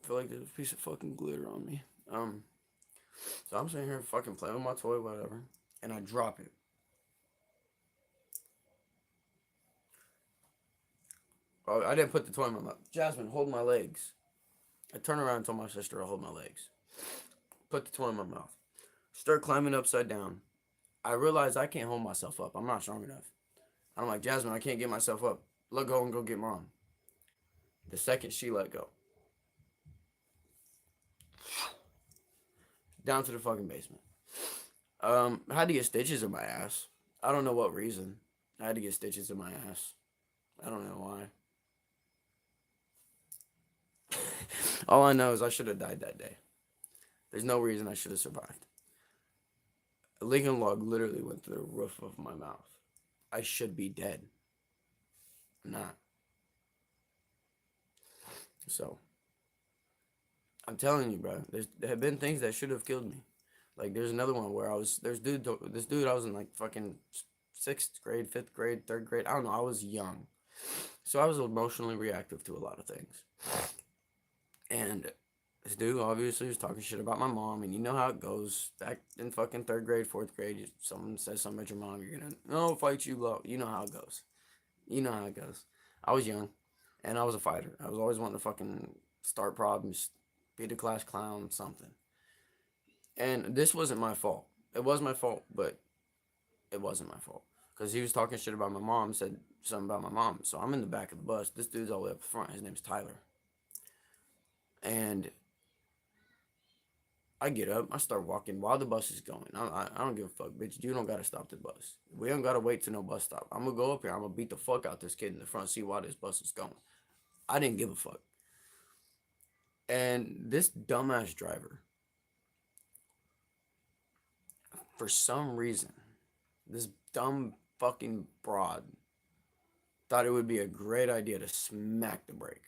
S2: I feel like there's a piece of fucking glitter on me. So I'm sitting here fucking playing with my toy, whatever. And I drop it. Oh, I didn't put the toy in my mouth. Jasmine, hold my legs. I turned around and told my sister to hold my legs. Put the toy in my mouth. Start climbing upside down. I realize I can't hold myself up. I'm not strong enough. I'm like, Jasmine, I can't get myself up. Let go and go get mom. The second she let go, down to the fucking basement. I had to get stitches in my ass. I don't know what reason. I had to get stitches in my ass. I don't know why. All I know is I should have died that day. There's no reason I should have survived. A Lincoln log literally went through the roof of my mouth. I should be dead. I'm not. So, I'm telling you, bro. There have been things that should have killed me. Like, there's another one where this dude, I was in like fucking 6th grade, 5th grade, 3rd grade. I don't know. I was young. So I was emotionally reactive to a lot of things. And this dude obviously was talking shit about my mom, and you know how it goes. Back in fucking 3rd grade, 4th grade, someone says something about your mom, you're gonna, no, fight you, blah. You know how it goes. You know how it goes. I was young, and I was a fighter. I was always wanting to fucking start problems, be the class clown, something. And this wasn't my fault. It was my fault, but it wasn't my fault. Because he was talking shit about my mom, said something about my mom. So I'm in the back of the bus. This dude's all the way up front. His name's Tyler. And I get up. I start walking while the bus is going. I don't give a fuck, bitch. You don't got to stop the bus. We don't got to wait to no bus stop. I'm going to go up here. I'm going to beat the fuck out this kid in the front, see why this bus is going. I didn't give a fuck. And this dumbass driver, for some reason, this dumb fucking broad thought it would be a great idea to smack the brake.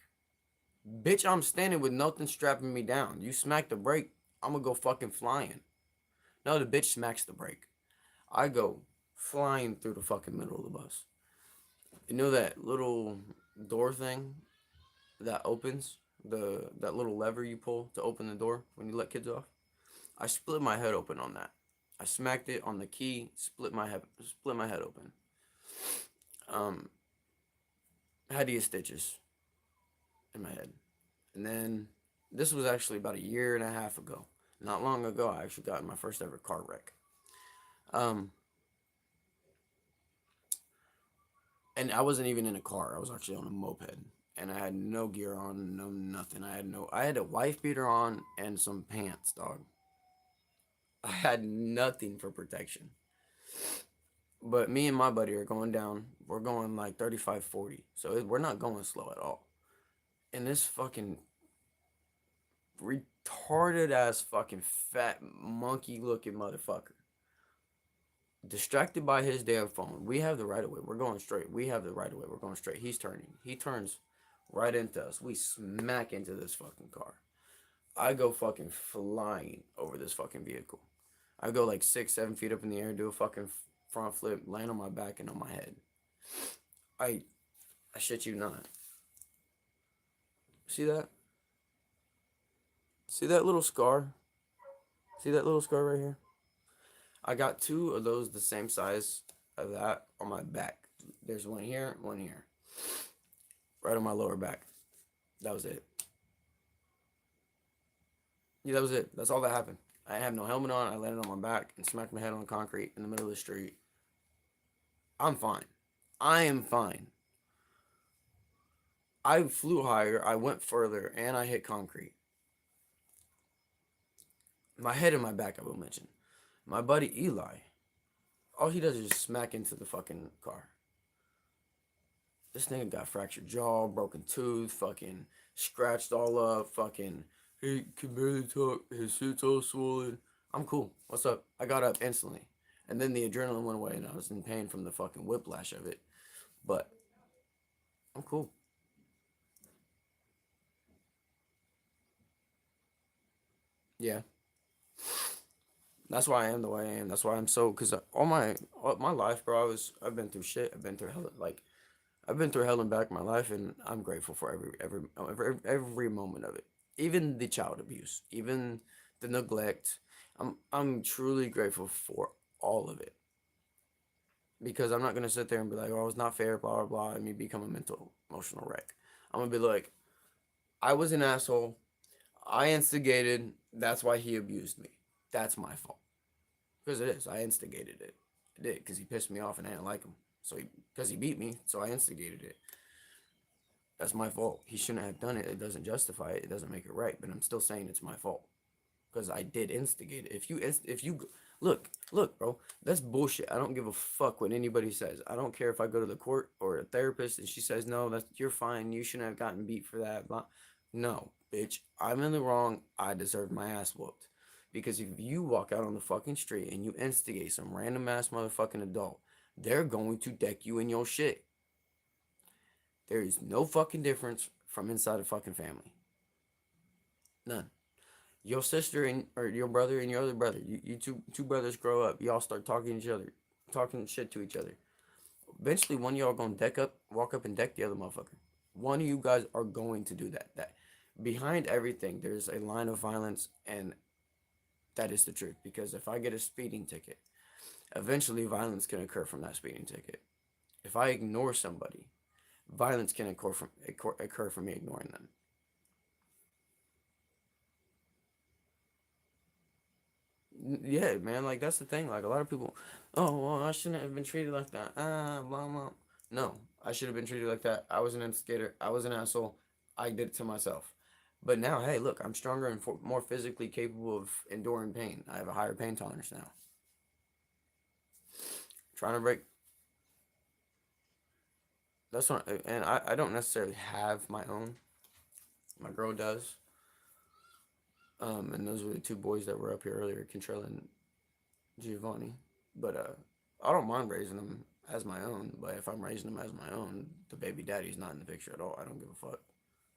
S2: Bitch, I'm standing with nothing strapping me down. You smack the brake, I'm gonna go fucking flying. No, the bitch smacks the brake. I go flying through the fucking middle of the bus. You know that little door thing that opens? That little lever you pull to open the door when you let kids off? I split my head open on that. I smacked it on the key, split my head open. Had to get stitches in my head. And then this was actually about a year and a half ago. Not long ago, I actually got in my first ever car wreck. And I wasn't even in a car. I was actually on a moped. And I had no gear on, no nothing. I had a wife beater on and some pants, dog. I had nothing for protection. But me and my buddy are going down. We're going like 35, 40. So we're not going slow at all. And this fucking retarded ass fucking fat monkey looking motherfucker, distracted by his damn phone. We have the right of way. We're going straight. We have the right of way. We're going straight. He's turning. He turns right into us. We smack into this fucking car. I go fucking flying over this fucking vehicle. I go like 6, 7 feet up in the air, do a fucking front flip, land on my back and on my head. I shit you not. See that? See that little scar? See that little scar right here? I got 2 of those the same size of that on my back. There's one here, one here. Right on my lower back. That was it. Yeah, that was it. That's all that happened. I have no helmet on. I landed on my back and smacked my head on the concrete in the middle of the street. I'm fine. I am fine. I flew higher, I went further, and I hit concrete. My head and my back, I will mention. My buddy Eli, all he does is just smack into the fucking car. This nigga got fractured jaw, broken tooth, fucking scratched all up, fucking, he can barely talk, his shit's all swollen. I'm cool. What's up? I got up instantly. And then the adrenaline went away and I was in pain from the fucking whiplash of it. But I'm cool. Yeah. That's why I am the way I am. That's why I'm so, cause all my life, bro, I've been through shit. I've been through hell, I've been through hell and back in my life, and I'm grateful for every moment of it. Even the child abuse, even the neglect. I'm truly grateful for all of it. Because I'm not going to sit there and be like, oh, it's not fair, blah, blah, blah, and me become a emotional wreck. I'm going to be like, I was an asshole. I instigated. That's why he abused me. That's my fault. Because it is. I instigated it. I did, because he pissed me off and I didn't like him. So because he beat me, so I instigated it. That's my fault. He shouldn't have done it. It doesn't justify it. It doesn't make it right. But I'm still saying it's my fault because I did instigate it. If you look, bro, that's bullshit. I don't give a fuck what anybody says. I don't care if I go to the court or a therapist and she says no, that's you're fine. You shouldn't have gotten beat for that. Blah. No, bitch, I'm in the wrong. I deserve my ass whooped. Because if you walk out on the fucking street and you instigate some random ass motherfucking adult, they're going to deck you in your shit. There is no fucking difference from inside a fucking family. None. Your sister and or your brother and your other brother, you two brothers grow up. Y'all start talking to each other, talking shit to each other. Eventually, one of y'all gonna walk up and deck the other motherfucker. One of you guys are going to do that. That behind everything, there's a line of violence, and that is the truth. Because if I get a speeding ticket, eventually violence can occur from that speeding ticket. If I ignore somebody, violence can occur from me ignoring them. Yeah, man, like that's the thing. Like a lot of people, oh well, I shouldn't have been treated like that. Blah blah. No, I should have been treated like that. I was an instigator. I was an asshole. I did it to myself. But now, hey, look, I'm stronger and more physically capable of enduring pain. I have a higher pain tolerance now. Trying to break. That's not, and I don't necessarily have my own. My girl does. And those were the two boys that were up here earlier, Contrell and Giovanni. But I don't mind raising them as my own. But if I'm raising them as my own, the baby daddy's not in the picture at all. I don't give a fuck.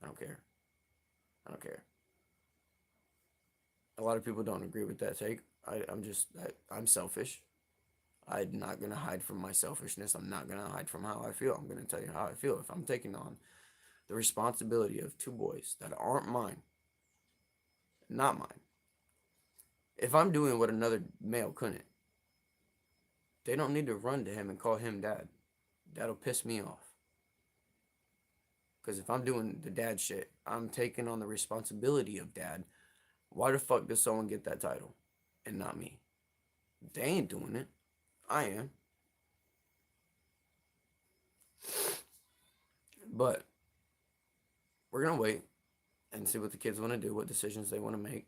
S2: I don't care. I don't care. A lot of people don't agree with that take. I'm selfish. I'm not gonna hide from my selfishness. I'm not gonna hide from how I feel. I'm gonna tell you how I feel. If I'm taking on the responsibility of two boys that aren't mine, not mine. If I'm doing what another male couldn't, they don't need to run to him and call him dad. That'll piss me off. Because if I'm doing the dad shit, I'm taking on the responsibility of dad. Why the fuck does someone get that title and not me? They ain't doing it. I am. But we're going to wait and see what the kids want to do, what decisions they want to make,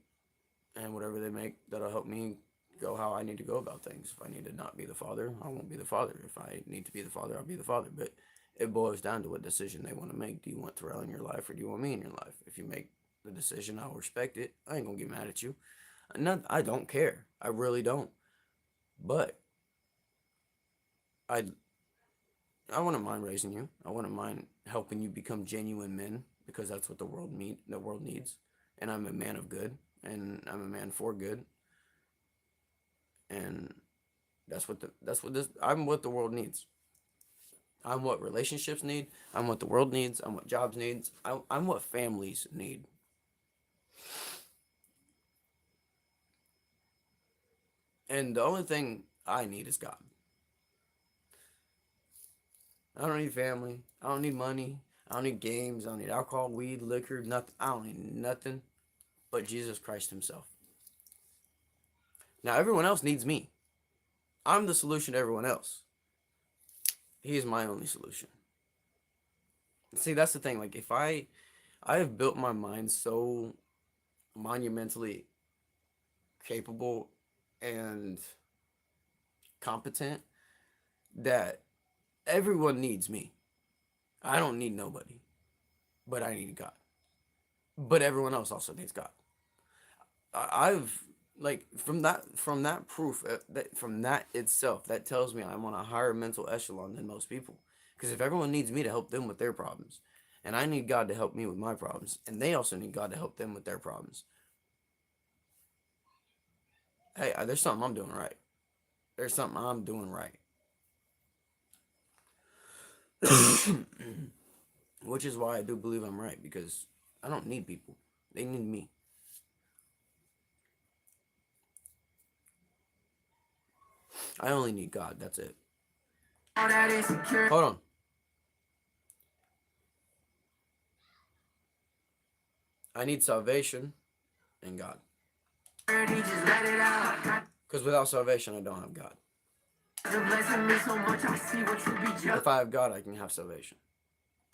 S2: and whatever they make, that'll help me go how I need to go about things. If I need to not be the father, I won't be the father. If I need to be the father, I'll be the father. But it boils down to what decision they want to make. Do you want Terrell in your life or do you want me in your life? If you make the decision, I'll respect it. I ain't gonna get mad at you. I don't care. I really don't. But I I wouldn't mind raising you. I wouldn't mind helping you become genuine men because that's what the world needs. And I'm a man of good and I'm a man for good. And I'm what the world needs. I'm what relationships need. I'm what the world needs. I'm what jobs needs. I'm what families need. And the only thing I need is God. I don't need family. I don't need money. I don't need games. I don't need alcohol, weed, liquor, nothing. I don't need nothing but Jesus Christ himself. Now, everyone else needs me. I'm the solution to everyone else. He is my only solution. See, that's the thing. Like, if I have built my mind so monumentally capable and competent that everyone needs me. I don't need nobody, but I need God. But everyone else also needs God. I've like from that proof from that itself that tells me I'm on a higher mental echelon than most people. Because if everyone needs me to help them with their problems, and I need God to help me with my problems, and they also need God to help them with their problems. Hey, there's something I'm doing right. There's something I'm doing right. Which is why I do believe I'm right, because I don't need people. They need me. I only need God. That's it.
S3: All that insecurity.
S2: Hold on. I need salvation in God.
S3: Just let it out.
S2: Because without salvation, I don't have God.
S3: You're blessing me so much, I see what you be
S2: If I have God, I can have salvation.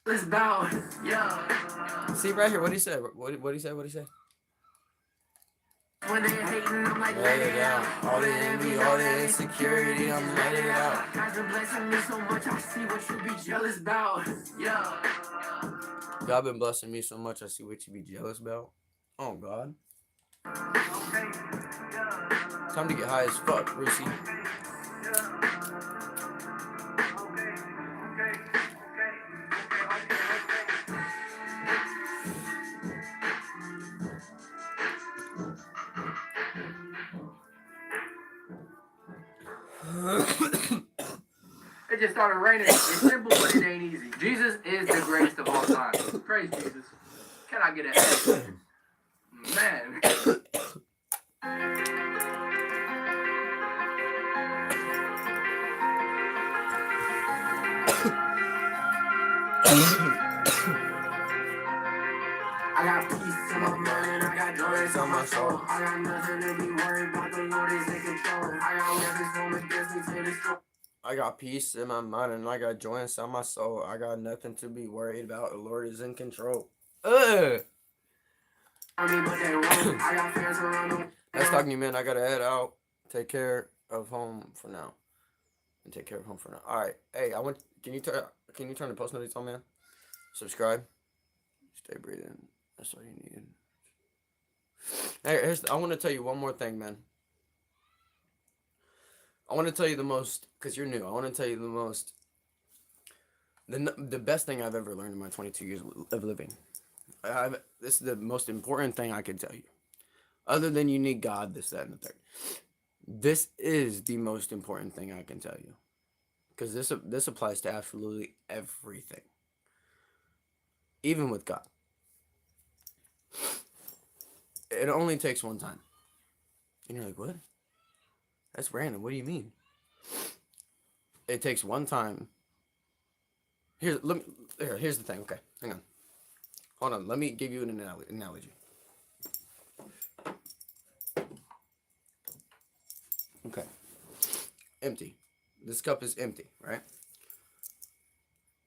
S3: jealous about. Yeah.
S2: See right here, what he said. What he say? What he say?
S3: When they hating, I'm like,
S2: Let it out. All the envy, all the insecurity, I'm letting it out.
S3: God's been blessing me so much, I see what you be jealous about. Yeah.
S2: God been blessing me so much, I see what you be jealous about. Oh, God. Time to get high as fuck, Rusi.
S3: It just started raining. It's simple, but it ain't easy. Jesus is the greatest of all time. Praise Jesus. Can I get an man? I got peace in my mind, I got joy on my soul. I got nothing to be worried about, the Lord is in control. I got weapons formed against me to destroy.
S2: I got peace in my mind and I got joy inside my soul. I got nothing to be worried about. The Lord is in control. Ugh.
S3: I mean, but they won't. I got fans around them.
S2: That's talking to you, man. I gotta head out. Take care of home for now. And take care of home for now. All right. Hey, Can you turn the post notices on, man? Subscribe. Stay breathing. That's all you need. Hey, I want to tell you one more thing, man. I want to tell you the most, because you're new. I want to tell you the most, the best thing I've ever learned in my 22 years of living. This is the most important thing I can tell you. Other than you need God, this, that, and the third. This is the most important thing I can tell you. Because this applies to absolutely everything. Even with God. It only takes one time. And you're like, what? That's random. What do you mean? It takes one time. Here's the thing. Okay, hang on. Hold on. Let me give you an analogy. Okay. Empty. This cup is empty, right?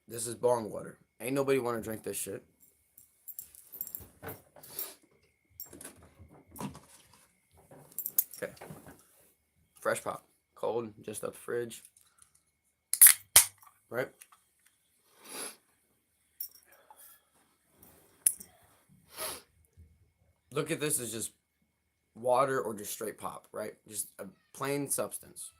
S2: This is bong water. Ain't nobody want to drink this shit. Okay. Fresh pop. Cold, just out the fridge. Right? Look at this as just water or just straight pop, right? Just a plain substance.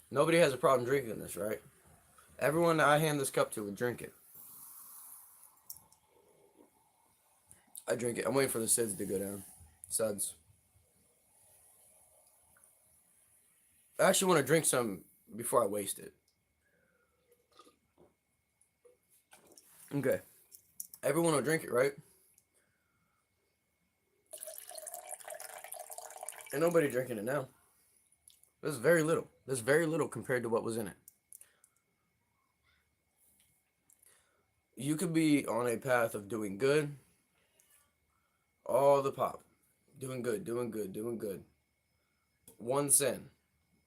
S2: Nobody has a problem drinking this, right? Everyone that I hand this cup to would drink it. I drink it. I'm waiting for the suds to go down. Suds. I actually want to drink some before I waste it. Okay. Everyone will drink it, right? Ain't nobody drinking it now. There's very little. There's very little compared to what was in it. You could be on a path of doing good. All the pop. Doing good, doing good, doing good. One sin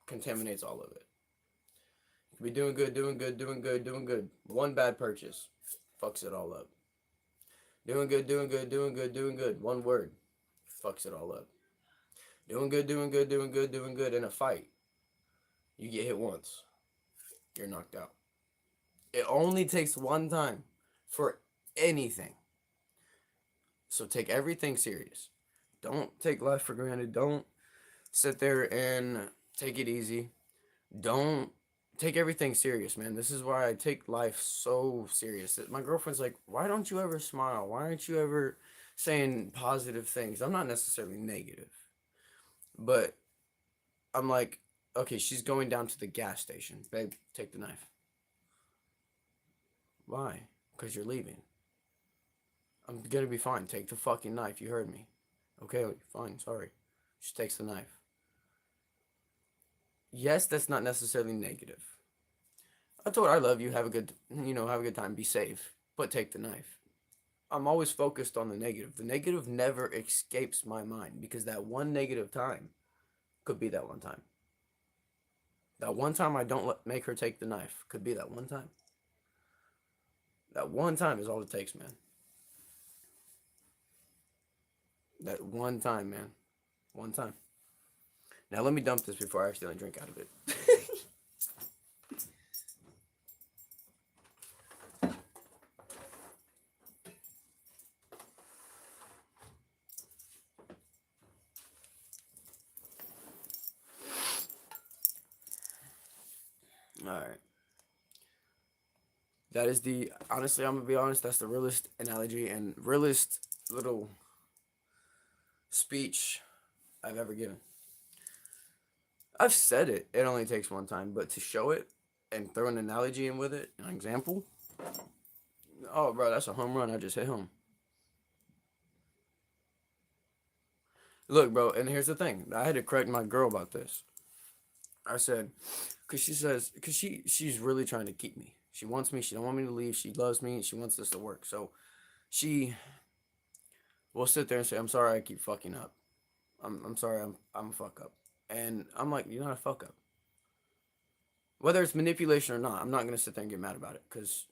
S2: contaminates all of it. You could be doing good, doing good, doing good, doing good. One bad purchase fucks it all up. Doing good, doing good, doing good, doing good. One word fucks it all up. Doing good, doing good, doing good, doing good. In a fight, you get hit once. You're knocked out. It only takes one time for anything. So take everything serious. Don't take life for granted. Don't sit there and take it easy. Don't take everything serious, man. This is why I take life so serious. My girlfriend's like, why don't you ever smile? Why aren't you ever saying positive things? I'm not necessarily negative. But I'm like, okay, she's going down to the gas station. Babe, take the knife. Why? Because you're leaving. I'm gonna be fine. Take the fucking knife. You heard me. Okay, fine. Sorry. She takes the knife. Yes, that's not necessarily negative. I told her I love you. Have a good, have a good time. Be safe. But take the knife. I'm always focused on the negative. The negative never escapes my mind because that one negative time could be that one time. That one time I don't make her take the knife could be that one time. That one time is all it takes, man. That one time, man. One time. Now let me dump this before I accidentally drink out of it. Alright. That is honestly, I'm gonna be honest, that's the realest analogy and realest little speech I've ever given. I've said it only takes one time, but to show it and throw an analogy in with it, an example, oh, bro, that's a home run. I just hit home. Look, bro, and here's the thing. I had to correct my girl about this. I said, because she's really trying to keep me. She wants me. She don't want me to leave. She loves me. She wants this to work. So she will sit there and say, I'm sorry I keep fucking up. I'm sorry I'm a fuck up. And I'm like, you're not a fuck up. Whether it's manipulation or not, I'm not going to sit there and get mad about it. Because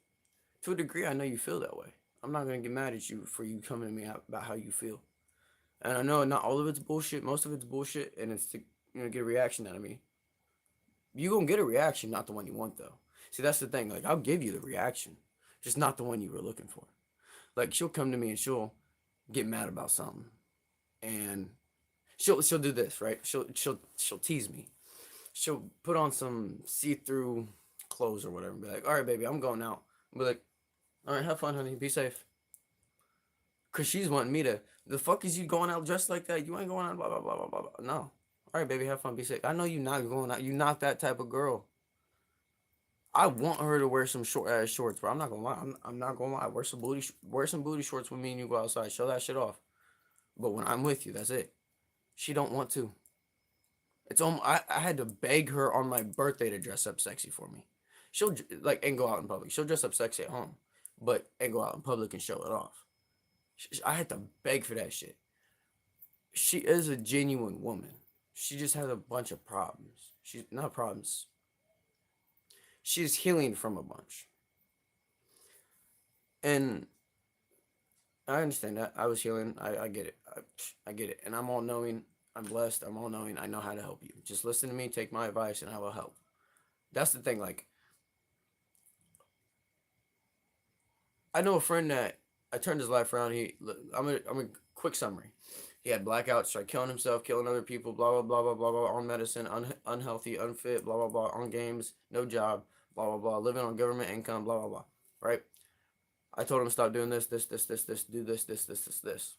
S2: to a degree, I know you feel that way. I'm not going to get mad at you for you coming to me about how you feel. And I know not all of it's bullshit. Most of it's bullshit. And it's to get a reaction out of me. You gonna get a reaction, not the one you want though. See, that's the thing. Like, I'll give you the reaction, just not the one you were looking for. Like, she'll come to me and she'll get mad about something, and she'll do this, right? She'll tease me. She'll put on some see-through clothes or whatever, and be like, "All right, baby, I'm going out." I'll be like, "All right, have fun, honey. Be safe." Cause she's wanting me to. The fuck is you going out dressed like that? You ain't going out. Blah blah blah blah blah. No. All right, baby, have fun, be safe. I know you're not going out. You're not that type of girl. I want her to wear some short ass shorts, bro. I'm not gonna lie. I'm not gonna lie. Wear some booty shorts with me and you go outside. Show that shit off. But when I'm with you, that's it. She don't want to. I had to beg her on my birthday to dress up sexy for me. She'll like and go out in public. She'll dress up sexy at home, but and go out in public and show it off. I had to beg for that shit. She is a genuine woman. She just has a bunch of problems. She's not problems. She's healing from a bunch. And I understand that. I was healing. I get it. I get it. And I'm all knowing. I'm blessed. I'm all knowing. I know how to help you. Just listen to me, take my advice, and I will help. That's the thing. Like, I know a friend that I turned his life around. I'm a quick summary. He had blackouts, tried killing himself, killing other people, blah, blah, blah, blah, blah, blah, on medicine, unhealthy, unfit, blah, blah, blah, on games, no job, blah, blah, blah, living on government income, blah, blah, blah, right? I told him stop doing this, do this.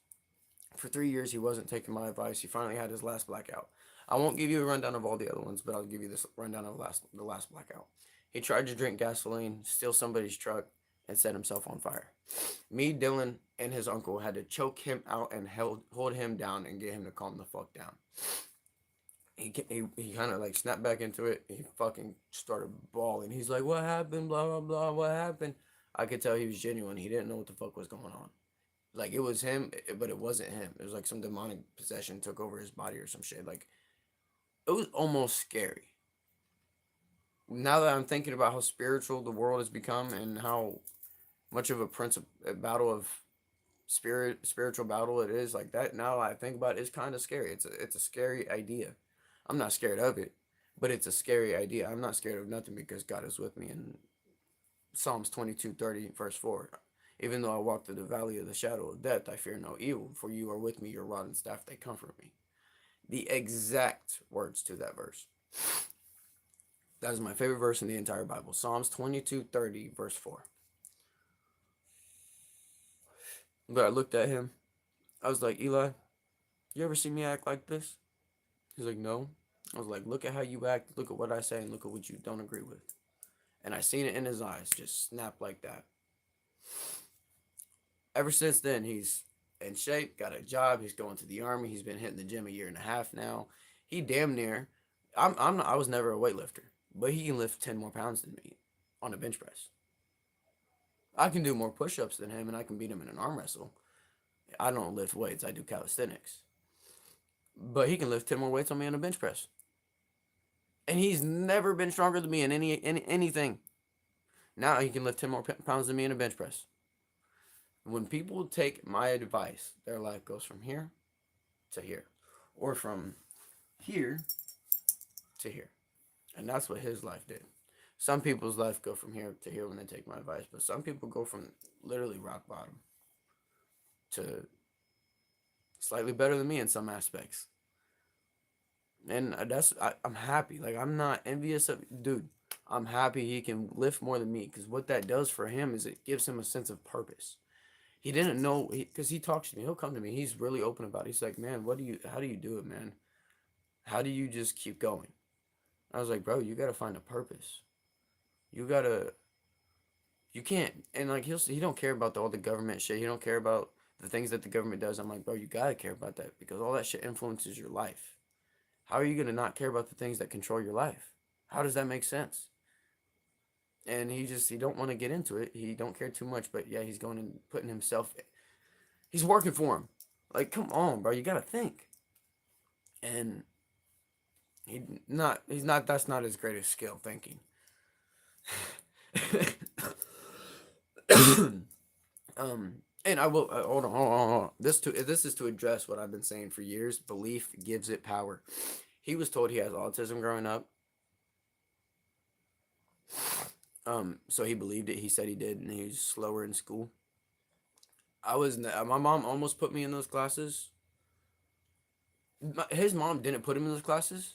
S2: For 3 years, he wasn't taking my advice. He finally had his last blackout. I won't give you a rundown of all the other ones, but I'll give you this rundown of the last blackout. He tried to drink gasoline, steal somebody's truck, and set himself on fire. Me, Dylan, and his uncle had to choke him out and hold him down and get him to calm the fuck down. He kind of like snapped back into it. He fucking started bawling. He's like, "What happened? Blah, blah, blah. What happened?" I could tell he was genuine. He didn't know what the fuck was going on. Like, it was him, but it wasn't him. It was like some demonic possession took over his body or some shit. Like, it was almost scary. Now that I'm thinking about how spiritual the world has become and how much of a battle of spiritual battle it is, like that, now I think about it, it's kind of scary. It's a scary idea. I'm not scared of it, but it's a scary idea. I'm not scared of nothing because God is with me. In Psalms 22:30 verse 4, even though I walk through the valley of the shadow of death, I fear no evil, for you are with me, your rod and staff, they comfort me. The exact words to that verse. That is my favorite verse in the entire Bible. Psalms 22:30 verse 4. But I looked at him. I was like, "Eli, you ever see me act like this?" He's like, "No." I was like, "Look at how you act. Look at what I say and look at what you don't agree with." And I seen it in his eyes just snap like that. Ever since then, he's in shape, got a job, he's going to the army, he's been hitting the gym a year and a half now. He damn near, I was never a weightlifter, but he can lift 10 more pounds than me on a bench press. I can do more push-ups than him, and I can beat him in an arm wrestle. I don't lift weights, I do calisthenics. But he can lift 10 more weights on me on a bench press. And he's never been stronger than me in anything. Now he can lift 10 more pounds than me in a bench press. When people take my advice, their life goes from here to here. Or from here to here. And that's what his life did. Some people's life go from here to here when they take my advice. But some people go from literally rock bottom to slightly better than me in some aspects. And I'm happy. Like, I'm not envious of, dude, I'm happy he can lift more than me. Because what that does for him is it gives him a sense of purpose. He didn't know, because he talks to me. He'll come to me. He's really open about it. He's like, man, how do you do it, man? How do you just keep going? I was like, bro, you got to find a purpose. You can't, and like, he don't care about all the government shit. He don't care about the things that the government does. I'm like, bro, you got to care about that, because all that shit influences your life. How are you going to not care about the things that control your life? How does that make sense? And he don't want to get into it. He don't care too much, but yeah, he's going and putting himself, he's working for him. Like, come on, bro, you got to think. And that's not his greatest skill, thinking. And I will, hold on. This is to address what I've been saying for years. Belief gives it power. He was told he has autism growing up. So he believed it. He said he did, and he was slower in school. My mom almost put me in those classes. His mom didn't put him in those classes,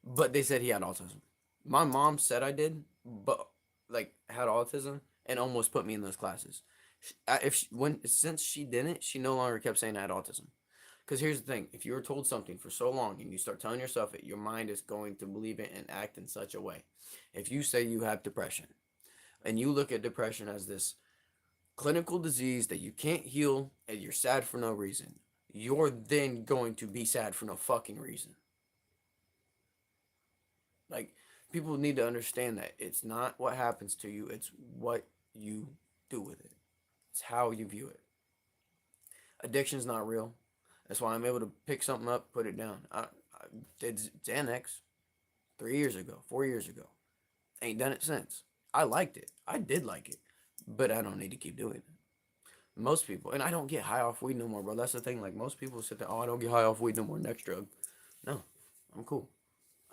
S2: but they said he had autism. My mom said I did, but like had autism, and almost put me in those classes. Since she didn't, she no longer kept saying I had autism. Because here's the thing: if you're told something for so long and you start telling yourself it, your mind is going to believe it and act in such a way. If you say you have depression, and you look at depression as this clinical disease that you can't heal, and you're sad for no reason, you're then going to be sad for no fucking reason. Like, people need to understand that it's not what happens to you, it's what you do with it. It's how you view it. Addiction's not real. That's why I'm able to pick something up, put it down. I did Xanax 3 years ago, 4 years ago. Ain't done it since. I liked it. I did like it. But I don't need to keep doing it. Most people, and I don't get high off weed no more, bro. That's the thing. Like, most people sit there, oh, I don't get high off weed no more. Next drug. No, I'm cool.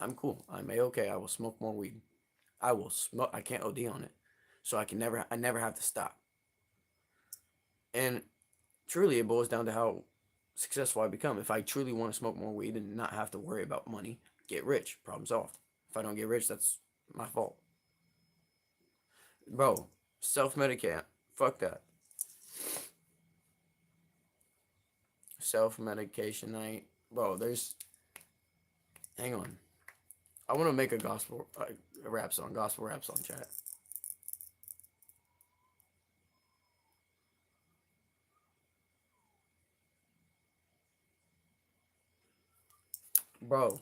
S2: I'm A-okay. I will smoke more weed. I will smoke. I can't OD on it. So I never have to stop. And truly, it boils down to how successful I become. If I truly want to smoke more weed and not have to worry about money, get rich, problem solved. If I don't get rich, that's my fault. Bro, self-medicate. Fuck that. Self-medication night. Bro, hang on. I want to make a gospel rap song chat. Bro,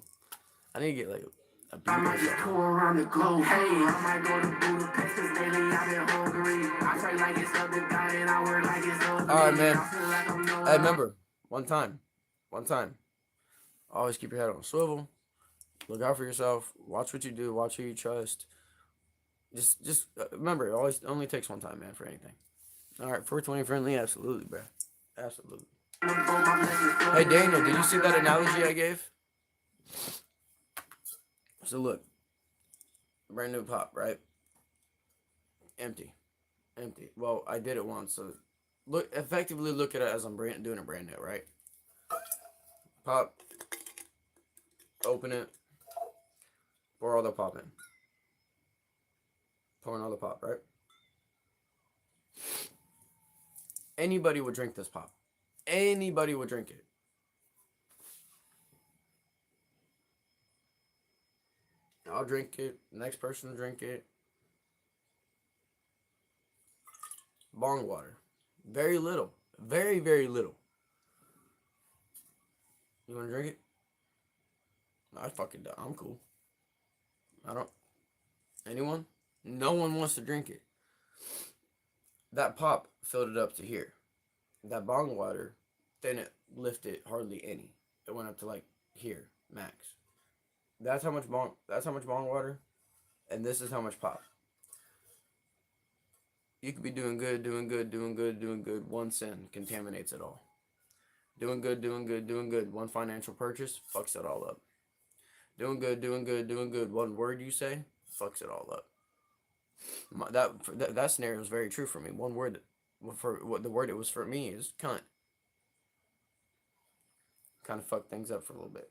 S2: I need to get like a beat.
S3: I might just tour around the globe. Hey, I might go to Budapest, cause lately I've been hungry. I pray like it's up to God and I work like it's up to me.
S2: Alright, man.
S3: I feel like I'm no
S2: Hey, remember, one time. Always keep your head on a swivel. Look out for yourself. Watch what you do. Watch who you trust. Just remember, it only takes one time, man, for anything. Alright, 420 friendly? Absolutely, bro. Absolutely. Hey, Daniel, did you see that analogy I gave? So look, brand new pop, right? Empty. Well, I did it once, so effectively look at it as I'm doing it brand new, right? Pop, open it, pour all the pop in. Pouring all the pop, right? Anybody would drink this pop. Anybody would drink it. I'll drink it. Next person will drink it. Bong water. Very little. Very, very little. You want to drink it? I fucking don't. I'm cool. I don't. Anyone? No one wants to drink it. That pop filled it up to here. That bong water didn't lift it hardly any. It went up to like here, max. That's how much bong. That's how much bong water, and this is how much pop. You could be doing good, doing good, doing good, doing good. One sin contaminates it all. Doing good, doing good, doing good. One financial purchase fucks it all up. Doing good, doing good, doing good. One word you say fucks it all up. That scenario is very true for me. One word, for what the word it was for me is cunt. Kind of fucked things up for a little bit.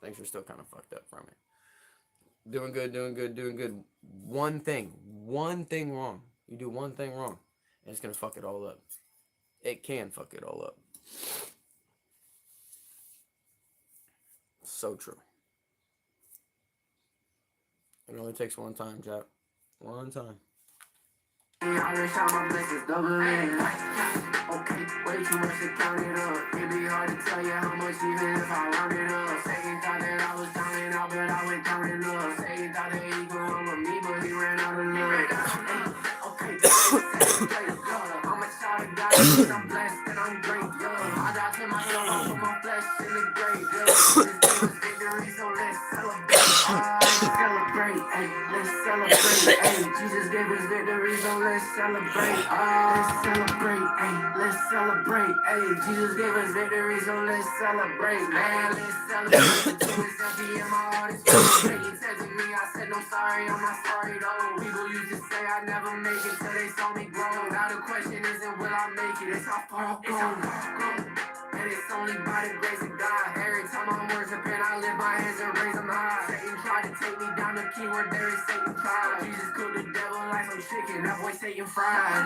S2: Things are still kind of fucked up from it. Doing good, doing good, doing good. One thing wrong. You do one thing wrong, and it's gonna fuck it all up. It can fuck it all up. So true. It only takes one time, Jack. One time.
S3: I wish all my blessings doubling. Okay, way too much to count it up. It'd be hard to tell you how much even if I rounded up. Second thought that I was counting out, but I went counting up. Second thought that he could humble me, but he ran out of luck. Okay, how much I got, I'm blessed and I'm great, I got to myself, I put my flesh in the grave, This is victory, so let's celebrate. Celebrate, ay, let's celebrate, ay. Jesus gave us victory, so let's celebrate. Let's celebrate, ay, let's celebrate, ay. Jesus gave us victory, so let's celebrate, man. Let's celebrate. The tomb is empty and my heart is full. He said to me, I said, no, sorry, I'm not sorry, though. People used to say I never make it till they saw me grow. Now the question isn't will I make it, it's how far I'll go. And it's only by the grace of God. Every time I'm worshiping, I lift my hands and raise them high. Satan tried to take me down, the keyword there is Satan tried. Jesus cooked the devil like some chicken, that boy Satan fried.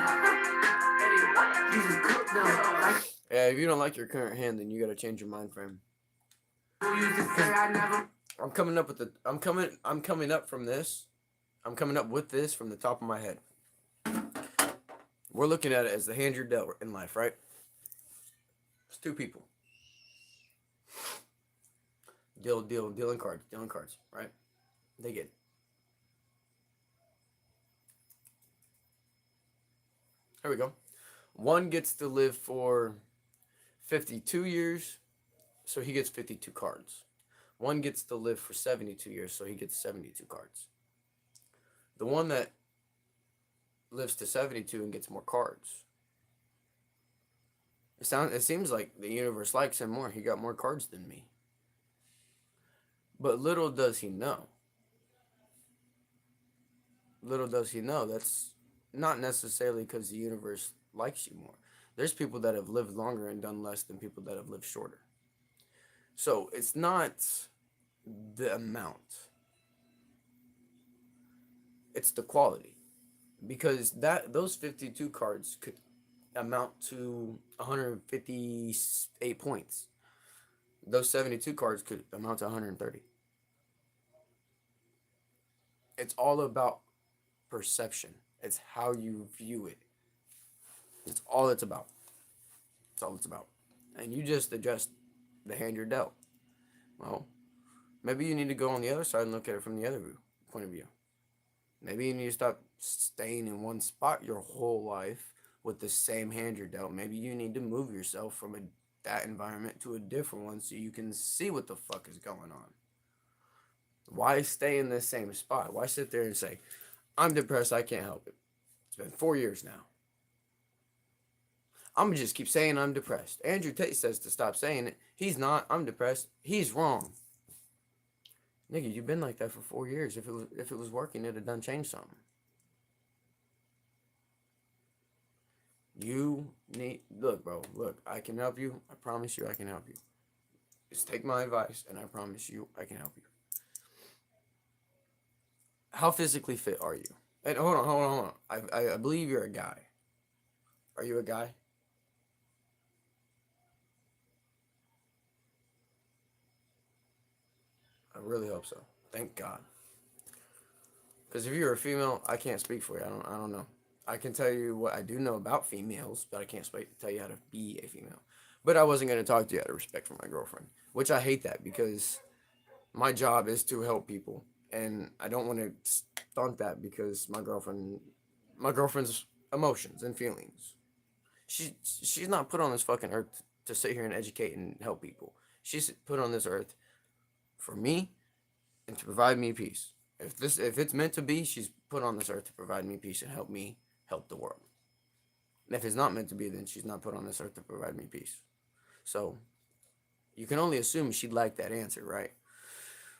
S3: Jesus cooked them like.
S2: Yeah, if you don't like your current hand, then you gotta change your mind frame. I'm coming up with the. I'm coming up from this. I'm coming up with this from the top of my head. We're looking at it as the hand you're dealt in life, right? It's two people. Dealing cards, right? They get it. Here we go. One gets to live for 52 years, so he gets 52 cards. One gets to live for 72 years, so he gets 72 cards. The one that lives to 72 and gets more cards. It seems like the universe likes him more. He got more cards than me. But little does he know. That's not necessarily because the universe likes you more. There's people that have lived longer and done less than people that have lived shorter. So it's not the amount. It's the quality. Because those 52 cards could amount to 158 points. Those 72 cards could amount to 130. It's all about perception. It's how you view it. It's all it's about. It's all it's about. And you just adjust the hand you're dealt. Well, maybe you need to go on the other side and look at it from the other point of view. Maybe you need to stop staying in one spot your whole life with the same hand you're dealt. Maybe you need to move yourself from that environment to a different one so you can see what the fuck is going on. Why stay in the same spot? Why sit there and say, I'm depressed, I can't help it? It's been 4 years now. I'm going to just keep saying I'm depressed. Andrew Tate says to stop saying it. He's not. I'm depressed. He's wrong. Nigga, you've been like that for 4 years. If it was working, it'd have done changed something. You need... Look, bro. Look, I can help you. I promise you I can help you. Just take my advice, and I promise you I can help you. How physically fit are you? And hold on. I believe you're a guy. Are you a guy? I really hope so. Thank God. Because if you're a female, I can't speak for you. I don't know. I can tell you what I do know about females, but I can't tell you how to be a female. But I wasn't going to talk to you out of respect for my girlfriend, which I hate that because my job is to help people, and I don't want to stunt that because my girlfriend's emotions and feelings. She's not put on this fucking earth to sit here and educate and help people. She's put on this earth for me and to provide me peace. If it's meant to be, she's put on this earth to provide me peace and help me help the world. And if it's not meant to be, then she's not put on this earth to provide me peace. So you can only assume she'd like that answer, right?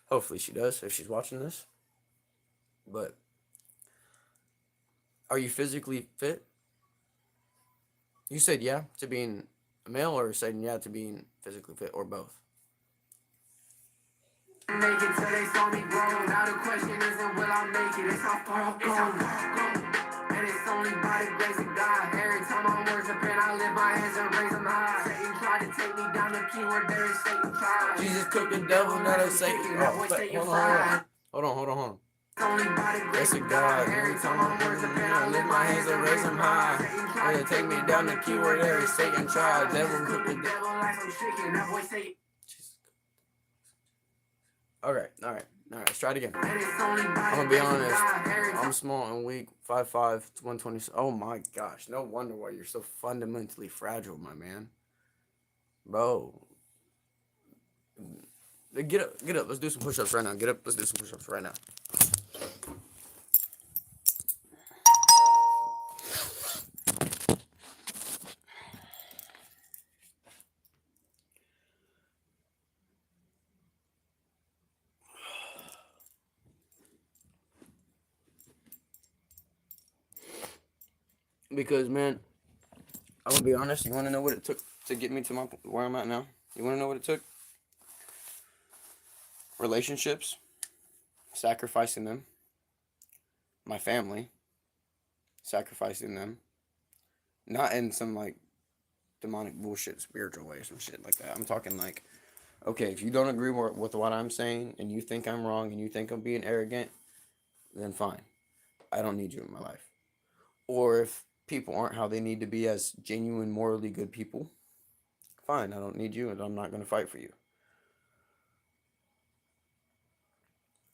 S2: Hopefully she does if she's watching this. But are you physically fit? You said yeah to being a male, or saying yeah to being physically fit, or both?
S3: Make it till they saw me grow. Now the question isn't will I make it, it's how far I'll go. And it's only by the grace of God. Every time I'm worshiping, I lift my hands and raise them high. Satan tried to take me down, the keyword there is Satan tried.
S2: Jesus took the devil, not a Satan. Hold on.
S3: It's only by the grace of God. Every time I'm worshiping, I lift my hands and raise them high. Satan tried to take me down, the keyword there is Satan tried. Devil took the devil like some chicken. That boy Satan.
S2: All right. Let's try it again. I'm gonna be honest. I'm small and weak. 5'5", 120. Oh my gosh. No wonder why you're so fundamentally fragile, my man. Bro. Get up. Let's do some push-ups right now. Get up. Let's do some push-ups right now. Because, man, I'm gonna be honest. You want to know what it took to get me to where I'm at now? You want to know what it took? Relationships, sacrificing them. My family, sacrificing them. Not in some like demonic bullshit, spiritual way or some shit like that. I'm talking like, okay, if you don't agree with what I'm saying and you think I'm wrong and you think I'm being arrogant, then fine. I don't need you in my life. Or if people aren't how they need to be as genuine, morally good people, fine, I don't need you and I'm not going to fight for you.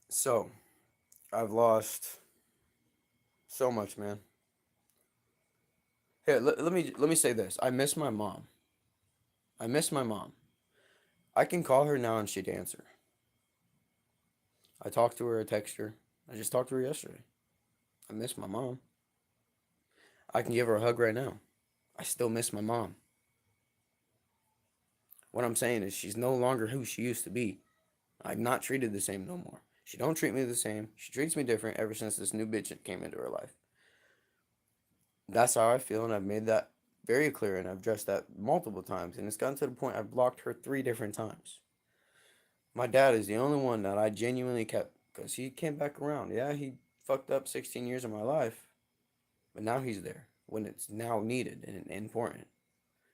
S2: So, I've lost so much, man. Here, let me say this. I miss my mom. I can call her now and she'd answer. I talked to her, I text her. I just talked to her yesterday. I miss my mom. I can give her a hug right now. I still miss my mom. What I'm saying is she's no longer who she used to be. I'm not treated the same no more. She don't treat me the same. She treats me different ever since this new bitch came into her life. That's how I feel, and I've made that very clear, and I've addressed that multiple times, and it's gotten to the point I've blocked her 3 different times. My dad is the only one that I genuinely kept, because he came back around. Yeah, he fucked up 16 years of my life, but now he's there when it's now needed and important.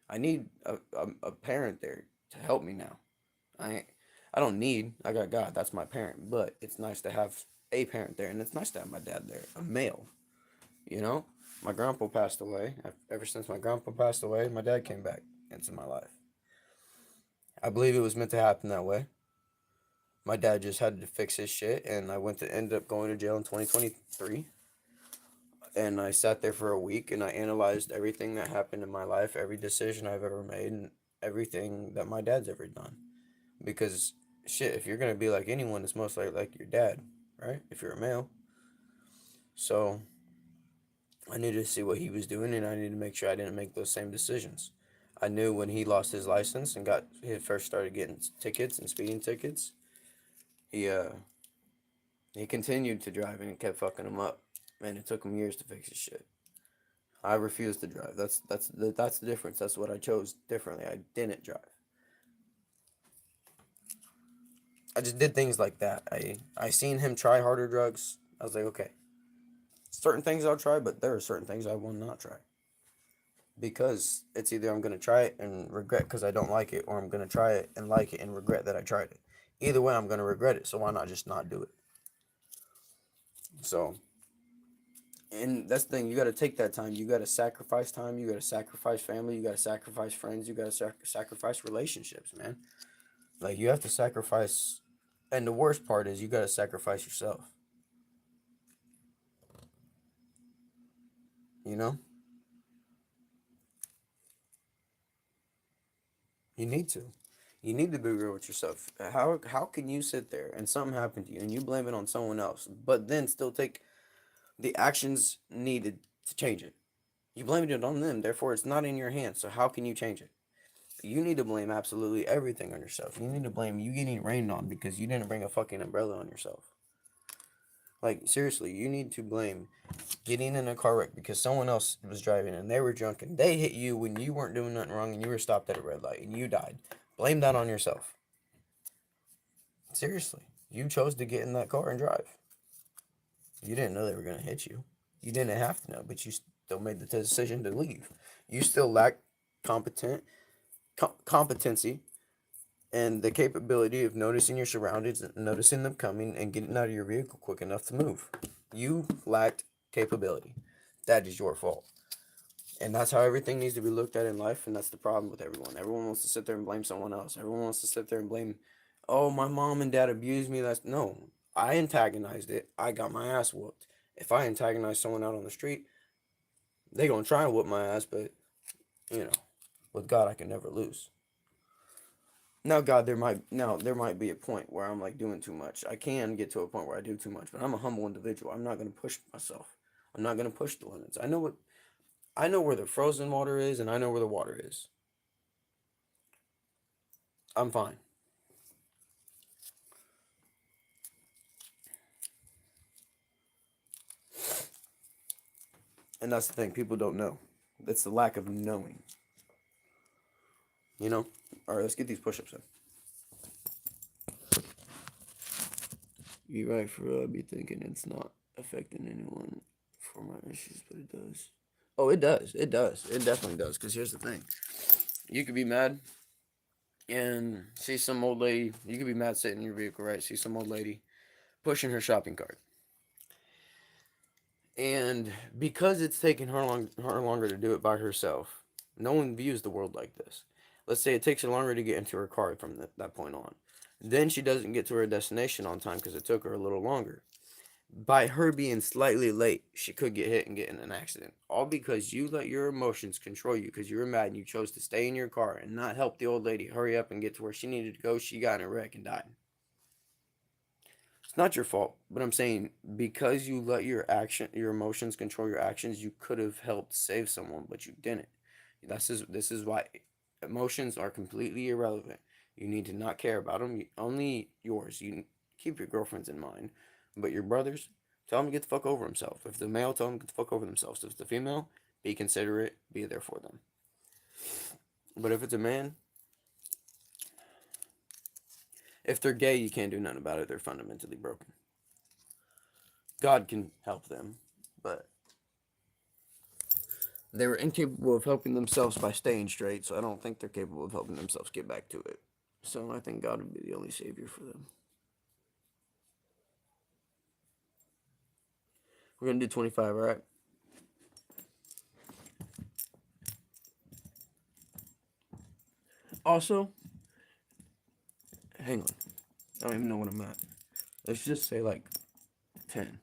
S2: I need a parent there to help me now. I got God, that's my parent, but it's nice to have a parent there, and it's nice to have my dad there, a male, you know? My grandpa passed away. Ever since my grandpa passed away, my dad came back into my life. I believe it was meant to happen that way. My dad just had to fix his shit, and I ended up going to jail in 2023. And I sat there for a week, and I analyzed everything that happened in my life, every decision I've ever made, and everything that my dad's ever done. Because, shit, if you're going to be like anyone, it's most like your dad, right? If you're a male. So I needed to see what he was doing, and I needed to make sure I didn't make those same decisions. I knew when he lost his license and first started getting tickets and speeding tickets, he continued to drive and it kept fucking him up, and it took him years to fix his shit. I refused to drive. That's the difference. That's what I chose differently. I didn't drive. I just did things like that. I seen him try harder drugs. I was like, okay. Certain things I'll try, but there are certain things I will not try. Because it's either I'm going to try it and regret because I don't like it, or I'm going to try it and like it and regret that I tried it. Either way, I'm going to regret it, so why not just not do it? So, And that's the thing. You got to take that time. You got to sacrifice time. You got to sacrifice family. You got to sacrifice friends. You got to sacrifice relationships, man. Like, you have to sacrifice. And the worst part is you got to sacrifice yourself. You know? You need to. You need to be real with yourself. How can you sit there and something happened to you and you blame it on someone else, but then still take the actions needed to change it? You blamed it on them, therefore it's not in your hands. So how can you change it? You need to blame absolutely everything on yourself. You need to blame you getting rained on because you didn't bring a fucking umbrella on yourself. Like, seriously, you need to blame getting in a car wreck because someone else was driving and they were drunk and they hit you when you weren't doing nothing wrong and you were stopped at a red light and you died. Blame that on yourself. Seriously, you chose to get in that car and drive. You didn't know they were going to hit you. You didn't have to know, but you still made the decision to leave. You still lack competency and the capability of noticing your surroundings, noticing them coming, and getting out of your vehicle quick enough to move. You lacked capability. That is your fault. And that's how everything needs to be looked at in life, and that's the problem with everyone. Everyone wants to sit there and blame someone else. Everyone wants to sit there and blame, oh, my mom and dad abused me. No, I antagonized it. I got my ass whooped. If I antagonize someone out on the street, they gonna try and whoop my ass, but, you know, with God, I can never lose. Now, God, there might be a point where I'm like doing too much. I can get to a point where I do too much, but I'm a humble individual. I'm not gonna push myself. I'm not gonna push the limits. I know where the frozen water is, and I know where the water is. I'm fine. And that's the thing. People don't know. It's the lack of knowing. You know? Alright, let's get these push-ups in. You're right, for real. I'd be thinking it's not affecting anyone for my issues, but it does. Oh, it does. It does. It definitely does. Because here's the thing. You could be mad and see some old lady. You could be mad sitting in your vehicle, right? See some old lady pushing her shopping cart. And because it's taking her longer to do it by herself, no one views the world like this. Let's say it takes her longer to get into her car from that point on. Then she doesn't get to her destination on time because it took her a little longer. By her being slightly late, she could get hit and get in an accident. All because you let your emotions control you because you were mad and you chose to stay in your car and not help the old lady hurry up and get to where she needed to go. She got in a wreck and died. It's not your fault, but I'm saying because you let your emotions control your actions, you could have helped save someone, but you didn't. This is why emotions are completely irrelevant. You need to not care about them. Only yours. You keep your girlfriends in mind, but your brothers, tell them to get the fuck over himself. If the male, tell them to get the fuck over themselves. If it's the female, be considerate, be there for them. But if it's a man, if they're gay, you can't do nothing about it. They're fundamentally broken. God can help them, but they were incapable of helping themselves by staying straight, so I don't think they're capable of helping themselves get back to it. So I think God would be the only savior for them. We're going to do 25, all right? Also, hang on. I don't even know what I'm at. Let's just say like 10.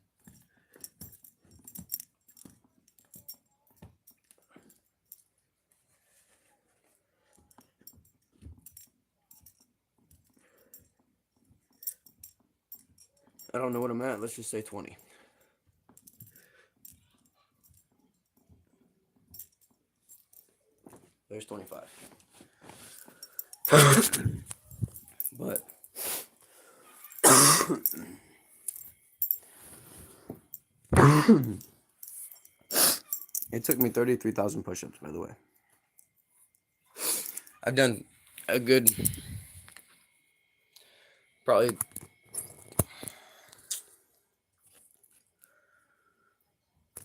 S2: I don't know what I'm at. Let's just say 20. There's 25. But it took me 33,000 push-ups, by the way. I've done a good, probably,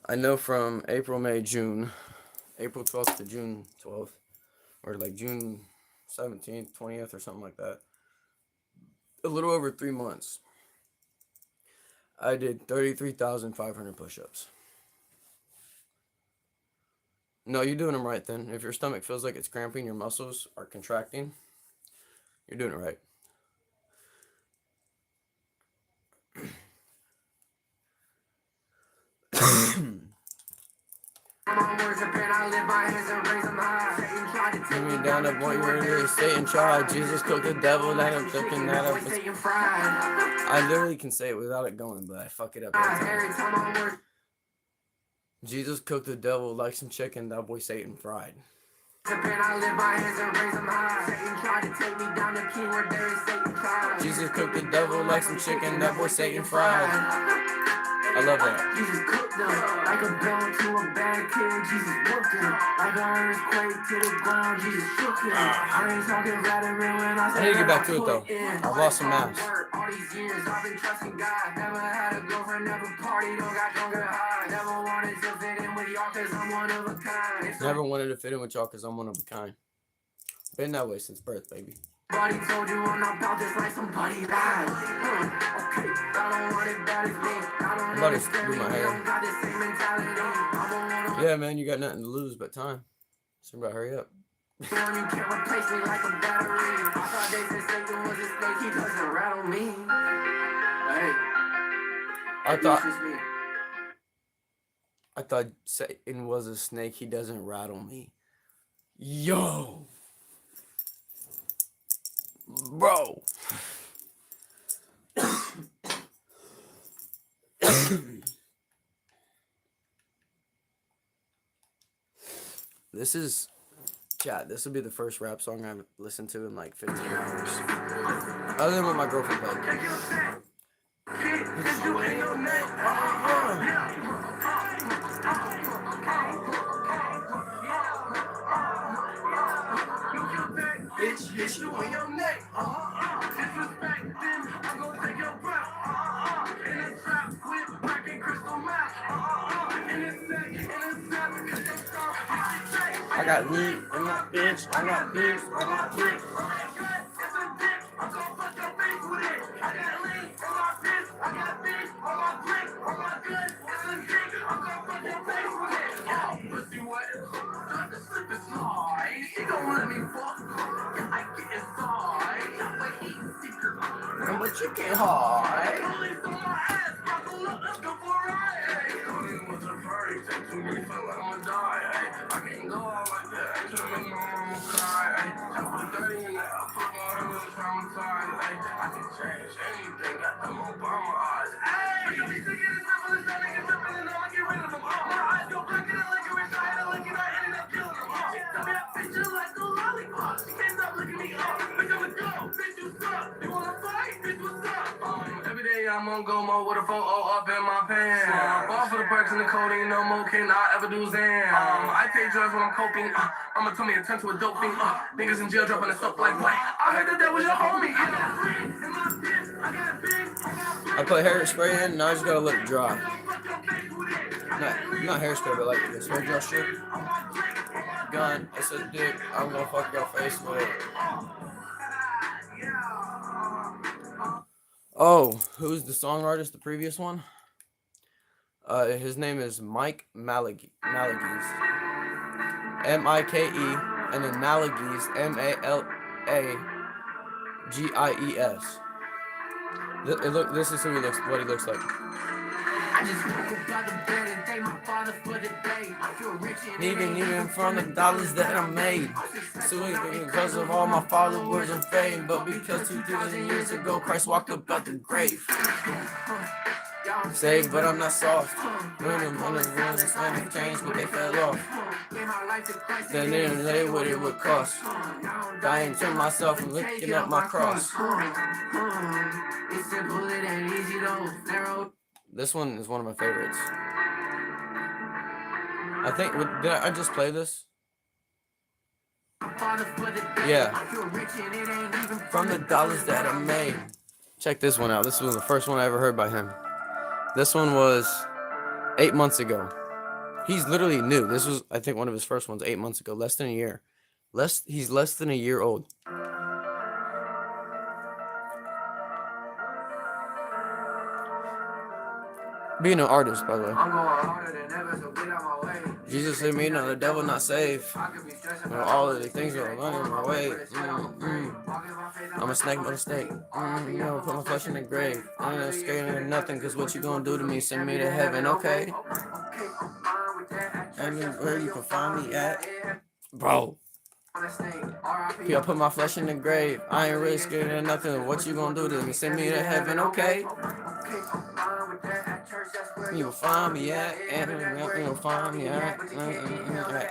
S2: I know from April, May, June, April 12th to June 12th, or like June 17th, 20th, or something like that. A little over 3 months. I did 33,500 push-ups. No, you're doing them right then. If your stomach feels like it's cramping, your muscles are contracting, you're doing it right. Give me down to point where it is. Satan tried. Jesus cooked the devil. That I'm thinking that up. I literally can say it without it going, but I fuck it up every time. Jesus cooked the devil like some chicken. That boy Satan fried. Jesus cooked the devil like some chicken. That boy Satan fried. I love that.
S3: Jesus cooked them like a bell to a bad kid. Jesus whooped them like an earthquake to the ground. Jesus shook him. I ain't talking Vladimir when I
S2: need to get back to it though. I've lost some mass.
S3: All these years I've been trusting God. Never had a girlfriend, never partied, don't got drunk or high. Never wanted to fit in with y'all cause I'm one of a kind.
S2: Never wanted to fit in with y'all cause I'm one of a kind. Been that way since birth, baby.
S3: Somebody told you I'm not about this like somebody lied. Okay, I don't want it bad as me. I don't know this
S2: do my hair.
S3: don't got the same mentality.
S2: Yeah, man, you got nothing to lose but time. Somebody hurry up.
S3: You can't replace me like a battery. I thought they said Satan was a snake, he doesn't rattle me. Hey,
S2: I thought Satan was a snake, he doesn't rattle me. Yo! Bro! This will be the first rap song I've listened to in like 15 hours. Other than what my girlfriend played.
S3: bitch, hit you in your neck. Disrespect them, I'm gonna take your breath. In a trap with black and crystal mouth. In a sack,
S2: I got weed in my bitch, I got beef, I got bricks.
S3: She gon' let me fuck. I get inside.
S2: But you get hard.
S3: Police on my ass. Buckle up, let's go for a ride. Don't even want to hurry. Take too many, feel like I'ma die. I can't go out like that. I can't make my mama cry. I put 30 in there. I put my hands traumatized. I can change anything. Got them Obama eyes. Hey, you be sick of this level. This that nigga tripping and I'ma get rid of them. My eyes go black and like a rich. I had to look and I ended up killing them. Tell me that bitch you like a lollipop. She can't stop looking me up. Bitch, I'ma go. Bitch, you suck. You wanna fight? Bitch, what's up? Every day I'm on go mode with a photo up in my pants. Ball for the perks and the codeine, no more can I ever do Zan. I take drugs when I'm coping. I'ma tell me a turn to a dope thing. Niggas in jail dropping the stuff like what? I heard that was your homie.
S2: I put hairspray in, now I just gotta let it dry. Not hairspray, but like this hair gel shit. Gun, it's a dick, I'm gonna fuck your face with it. Oh, who's the song artist, the previous one? His name is Mike Malagies. M-I-K-E, and then Malagies, M-A-L-A-G-I-E-S. This is what he looks like.
S3: I just woke up out of bed and thank my father for the day. I feel rich and
S2: Even from the dollars that I made. So because of all my followers and fame, but because 2,000 years ago Christ walked up out the grave. Saved, but I'm not soft. When the signs changed, but they fell off. Then they didn't say what it would cost. Dying to myself and looking at my cross.
S3: It's simple, it ain't easy though.
S2: This one is one of my favorites. I think, did I just play this? Yeah. From the dollars that I made. Check this one out. This was the first one I ever heard by him. This one was 8 months ago. He's literally new. This was, I think, one of his first ones 8 months ago. Less than a year. He's less than a year old. Being an artist, by the way.
S3: I'm going harder than ever, so get out my way.
S2: Jesus said me, no, the devil not safe.
S3: I could be stressing
S2: Well, all of the things are running my way. I'm a snake, not a snake. Never put my flesh in the grave. I ain't scared of nothing, cause what you gonna do to me? Send me to heaven, okay? And where you can find me at, bro. I put my flesh in the grave. I ain't really scared of nothing. What you gonna do to me? Send me to heaven, okay? You will find me at, and you will find me at,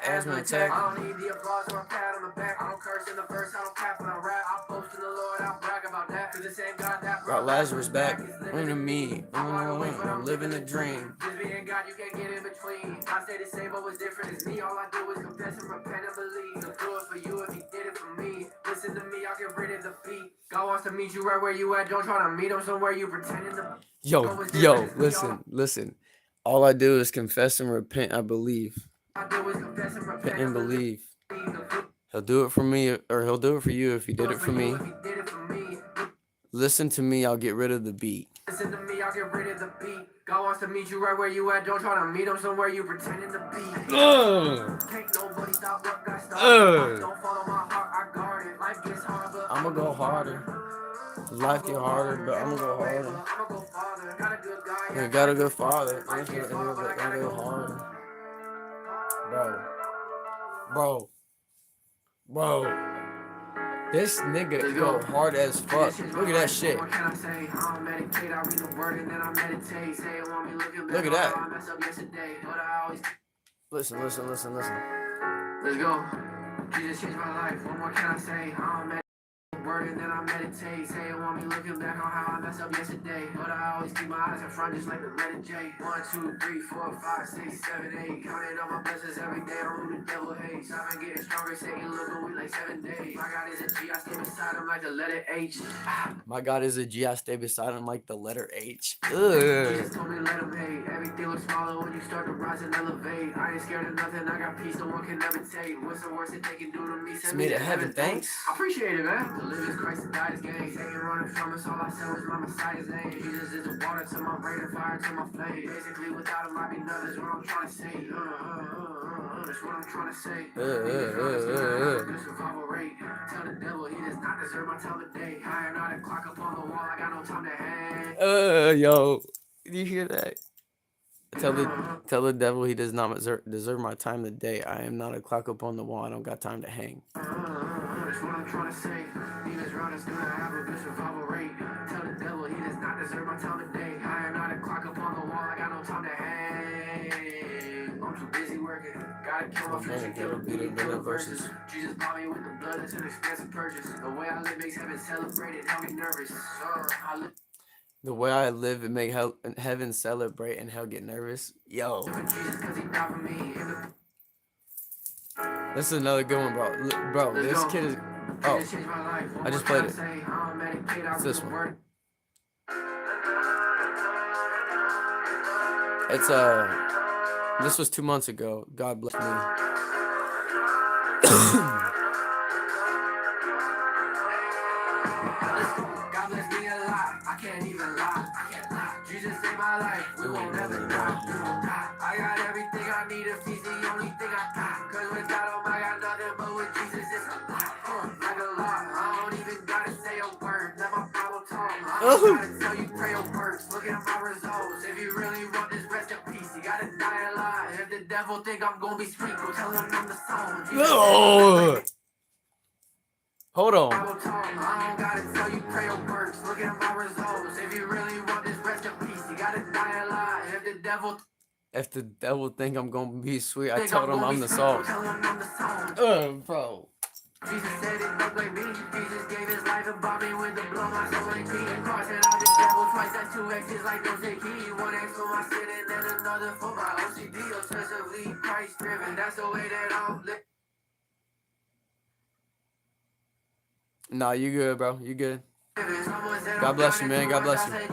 S2: asthma attack.
S3: I don't need the applause or a pat on the back. I don't curse in the verse, I don't cap when I rap. I boast in the Lord, I'll brag about that. To the same God that
S2: Brought Lazarus back, into me. I'm living a dream.
S3: Just being God, you can't get in between. I say the same, but what's different is me. All I do is confess and repent and believe. He'll do it for you if he did it for me. Listen to me, I'll get rid of the beat. God wants to meet you right where you at. Don't try to meet him somewhere you pretending to.
S2: Yo, listen. All I do is confess and repent, I believe.
S3: I do is confess and repent
S2: And believe. He'll do it for me, or he'll do it for you if he did it for me. Listen to me, I'll get rid of the beat.
S3: Listen to me, I'll get rid of the beat. God wants to meet you right where you at. Don't try to meet him somewhere you pretending to be. Can't nobody stop what God started. Don't follow my heart, I guard it. Life gets hard, but
S2: I'ma go harder. Life get harder, but I'ma go harder.
S3: I'ma go farther. Got a good guy.
S2: You got a good father. I'm gonna go harder. Bro. This nigga go hard as fuck. Look at that shit.
S3: What can I say? I don't meditate, I read the word and then I meditate. Say it want me looking back.
S2: Look at that.
S3: I messed up yesterday, but I always.
S2: Listen.
S3: Let's go. Jesus changed my life. What more can I say? I don't meditate. Word and then I meditate. Say it want me looking back on how I messed up yesterday, but I always keep my eyes in front just like the letter J. 1, 2, 3, 4, 5, 6, 7, 8. Counting all my blessings every day on who the devil hates. I've been getting stronger, Satan looking weak like 7 days. My God is a G, I stay beside him like the letter H.
S2: My God is a G, I stay beside him like the letter H.
S3: Jesus told me to let him hate. Everything looks smaller when you start to rise and elevate. I ain't scared of nothing, I got peace, no one can never take. What's the worst that they can do to me? Send me to heaven, thanks. I appreciate it, man. To live is Christ and die is gain. Satan running from us, all I said was my Messiah's name. Jesus is the water to my brain and fire to my flame. Basically, without him, I'd be nothing. That's what I'm trying to say. That's what I'm trying to say. Good survival rate. Tell the devil he does not deserve my time of day. I am not a clock up on the wall. I got no time to hang.
S2: Yo, did you hear that? Tell the devil he does not deserve my time today. I am not a clock up on the wall. I don't got time to hang.
S3: That's what I'm trying to say. Demons around us gonna have a good survival rate. Tell the devil he does not deserve my time today. I am not a clock up on the wall. I got no time to hang. I'm too busy working. Gotta kill my flesh and kill a beat and kill the verses. Jesus bought me with the blood. It's an expensive purchase. The way I live makes heaven celebrate it. Help me nervous. I live.
S2: The way I live and make heaven celebrate and hell get nervous. Yo. This is another good one, bro. This kid is. Oh, I just played it. It's this one. It's This was 2 months ago. God bless me.
S3: Can't even lie. Jesus saved my life. We won't ever die. I got everything I need if he's the only thing I got. Cause with God, I got nothing, but with Jesus, it's a lot. Like a lot. I don't even gotta say a word. Let my Bible talk. I don't gotta tell you pray your words. Look at my results. If you really want this rest in peace, you gotta die alive. If the devil think I'm gonna be sprinkled, tell him I'm the song.
S2: No. Hold on.
S3: I don't gotta tell you pray your works. Look at my results. If you really want this rest in peace, you gotta die alive.
S2: If the devil think I'm gonna be sweet, I told him I'm the salt. Bro.
S3: Jesus said it looked like me. Jesus gave his life and bought me with the blow. My soul ain't clean. Crossing out the devil twice. That's 2 X's like those take key. 1 X for my sin and then another for my OCD. Obsessively Christ driven. That's the way that I'm living.
S2: Nah, you good, bro. You good. God bless you, man. God bless you. Hey,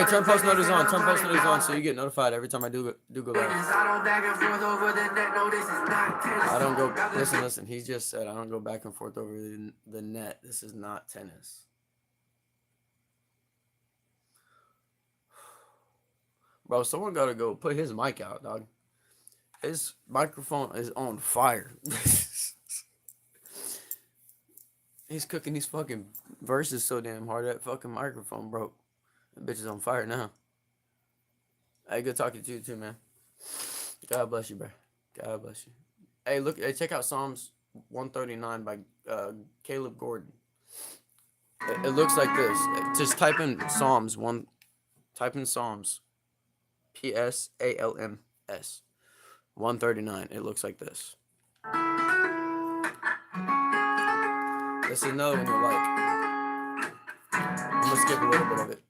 S2: turn post notices on. Turn post notices on so you get notified every time I do go live. I don't go. Listen. He just said I don't go back and forth over the net. This is not tennis. Bro, someone gotta go put his mic out, dog. His microphone is on fire. He's cooking these fucking verses so damn hard that fucking microphone broke. That bitch is on fire now. Hey, good talking to you too, man. God bless you, bro. God bless you. Hey, look, hey, check out Psalms 139 by Caleb Gordon. It looks like this. Just type in Psalms one. Type in Psalms. PSALMS 139. It looks like this. This is another one you like. I'm gonna skip a little bit of it.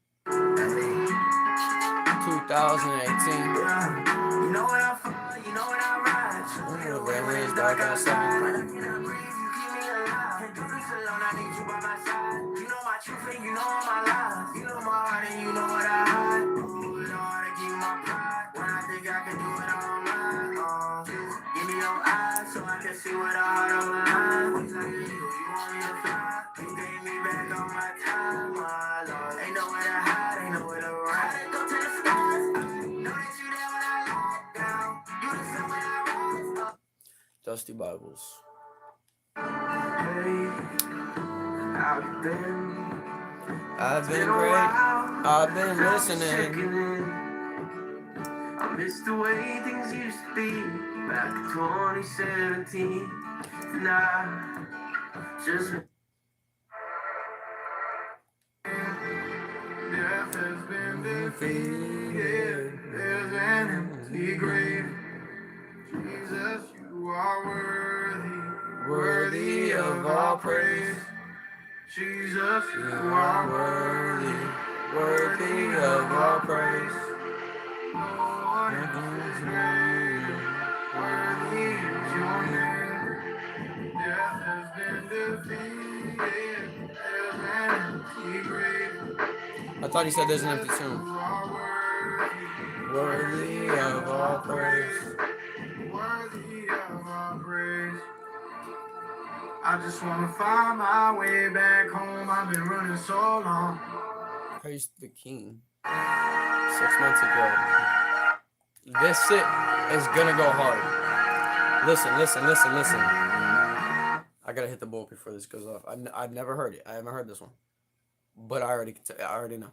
S2: 2018.
S3: You know what I find, you know what I ride.
S2: When it's dark outside.
S3: You keep me alive. Can't do this alone, I need you by my side. You know my truth and you know all my lies. You know my heart and you know what I hide. Do it all to keep my pride. When I think I can do it all mine. Give me your eyes so I can see what I heart on my mind. You want me to fly? You gave me back all my time, my Lord. Ain't nowhere to hide, ain't nowhere to ride. Go to the stars. Know that you there when I lock down. You the sun when I rise up.
S2: Dusty Bibles.
S3: Hey, how you been?
S2: I've been great. I've been listening.
S3: I miss the way things used to be back in 2017. Nah, just death has been defeated. There's an empty grave. Jesus, you are worthy, worthy of all praise. Jesus, you are worthy,
S2: worthy of all praise.
S3: Lord, is great. Worthy is your name. Death has been defeated. There's an empty grave.
S2: I thought he said there's an empty
S3: You
S2: tomb.
S3: are
S2: Worthy of all praise.
S3: worthy of all praise. I just wanna find my way back home. I've been running so long.
S2: Praise the King. 6 months ago. This shit is gonna go hard. Listen, listen, listen, listen. I gotta hit the bolt before this goes off. I've never heard it. I haven't heard this one. But I already know.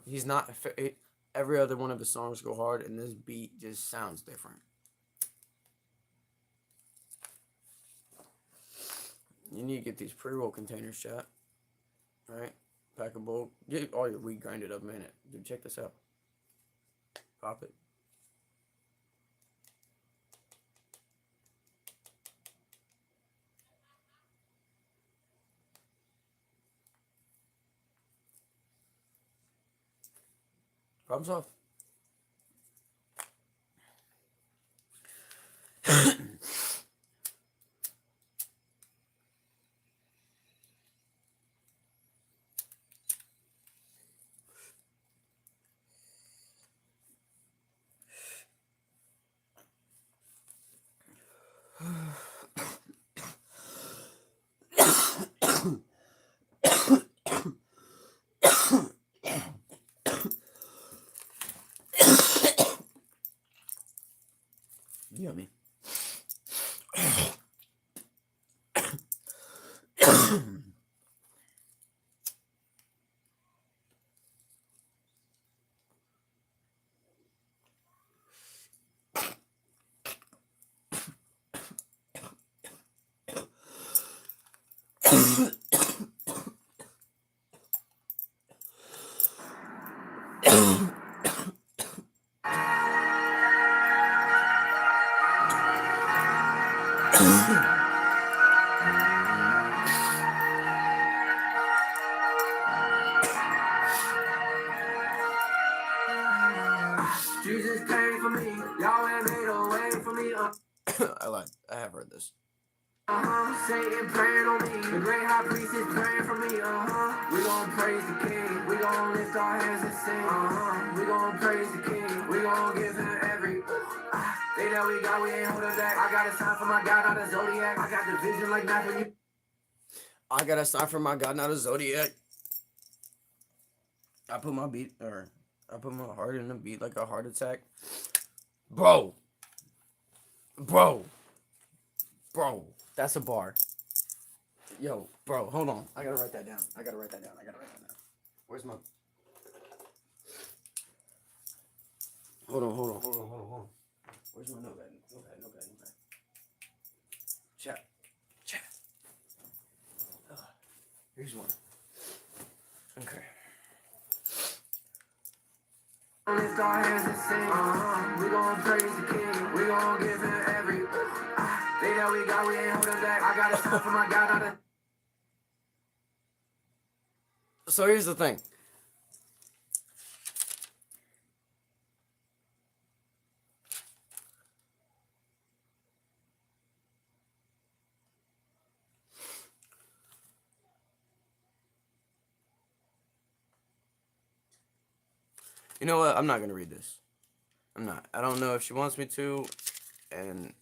S2: He's not. Every other one of his songs go hard, and this beat just sounds different. You need to get these pre-roll containers, chat. Alright? Pack a bowl. Get all your weed grinded up in it. Dude, check this out. Pop it. Problem solved. Yummy.
S3: Jesus came for me. Yahweh made a way for me.
S2: I lied. I have heard this.
S3: Satan praying on me. The great high priest is praying for me. We gon' praise the King. We gon' lift our hands and sing. We gon' praise the King. We gon' give him every. They that we got, we ain't holding back. I got a sign for my God, not a zodiac. I got the vision like Matthew.
S2: I got a sign for my God, not a zodiac. I put my beat, or I put my heart in a beat like a heart attack. Bro. Bro. Bro. That's a bar. Yo, bro, hold on. I gotta write that down. Where's my... Hold on. Where's my notepad? Notepad. Chat. Here's one. Okay.
S3: Lift our hands and sing. We gon' praise the King. We gon' give him every. They that we got, we ain't holding back. I got a time for my God, not a.
S2: So here's the thing. You know what? I'm not gonna read this. I'm not. I don't know if she wants me to, and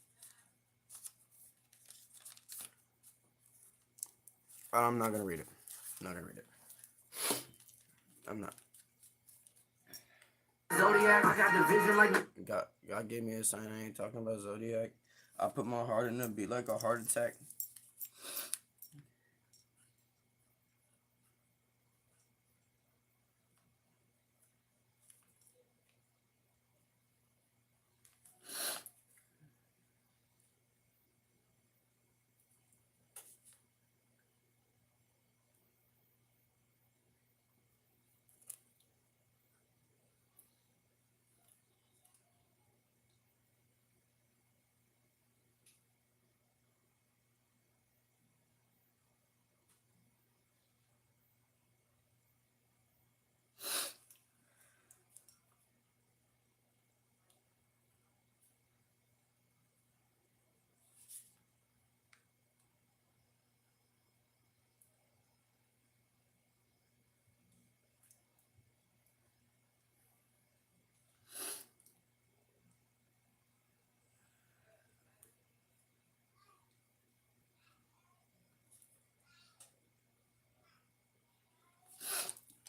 S2: I'm not gonna read it. I'm not.
S3: Zodiac, I got the vision like.
S2: God gave me a sign. I ain't talking about Zodiac. I put my heart in a beat like a heart attack.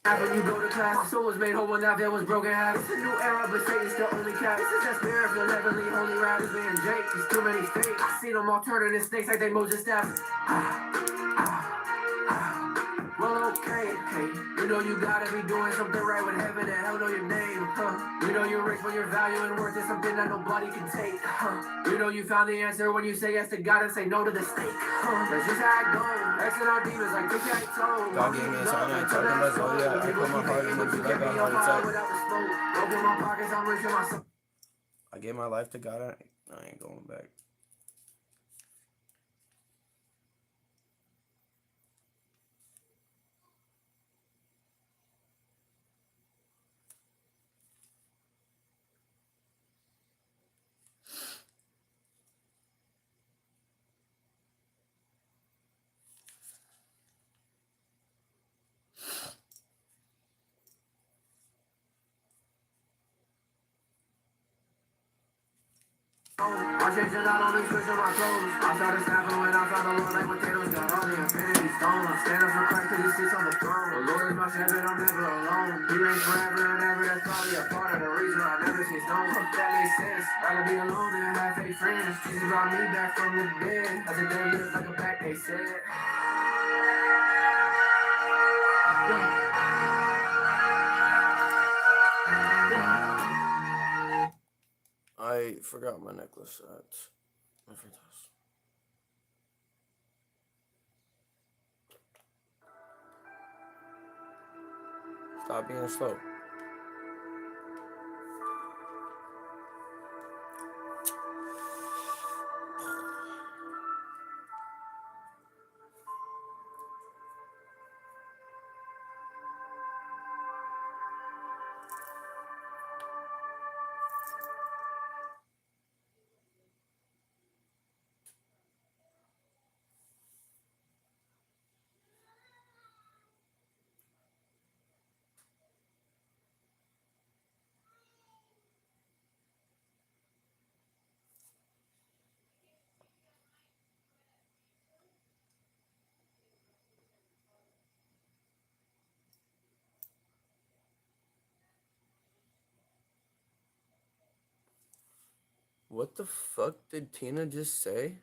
S3: When you go to class, soul was made whole when that veil was broken half. It's a new era, but Satan's still only cat. This is that spirit, you'll never leave holy rappers being Jake. There's too many fakes. I seen them all turning into snakes like they Moses staff. Well, okay, hey. You know you gotta be doing something right when heaven and hell know your name, You know you're rich when your value and worth is something that nobody can take, You know you found the answer when you say yes to God and say no to the snake, That's just how it goes. Xing our demons like tic-tac-toe.
S2: God gave me a sign. I ain't talking about Zodiac. I put my heart in a beat like a heart attack.
S3: Open my pockets, I'm rich in myself.
S2: I gave my life to God. I ain't going back.
S3: I changed it out, only switching my clothes. I started snapping when I found the Lord like potatoes. Got all the infinity stones. I'm standing for Christ till he sits on the throne. The Lord is my shepherd, I'm never alone. He reigns forever and ever, that's probably a part of the reason I never see stones. That makes sense. Rather be alone than have fake friends. Jesus brought me back from the dead. I said they live like a back, they said.
S2: I forgot my necklace at my friend's house. Stop being slow. What the fuck did Tina just say?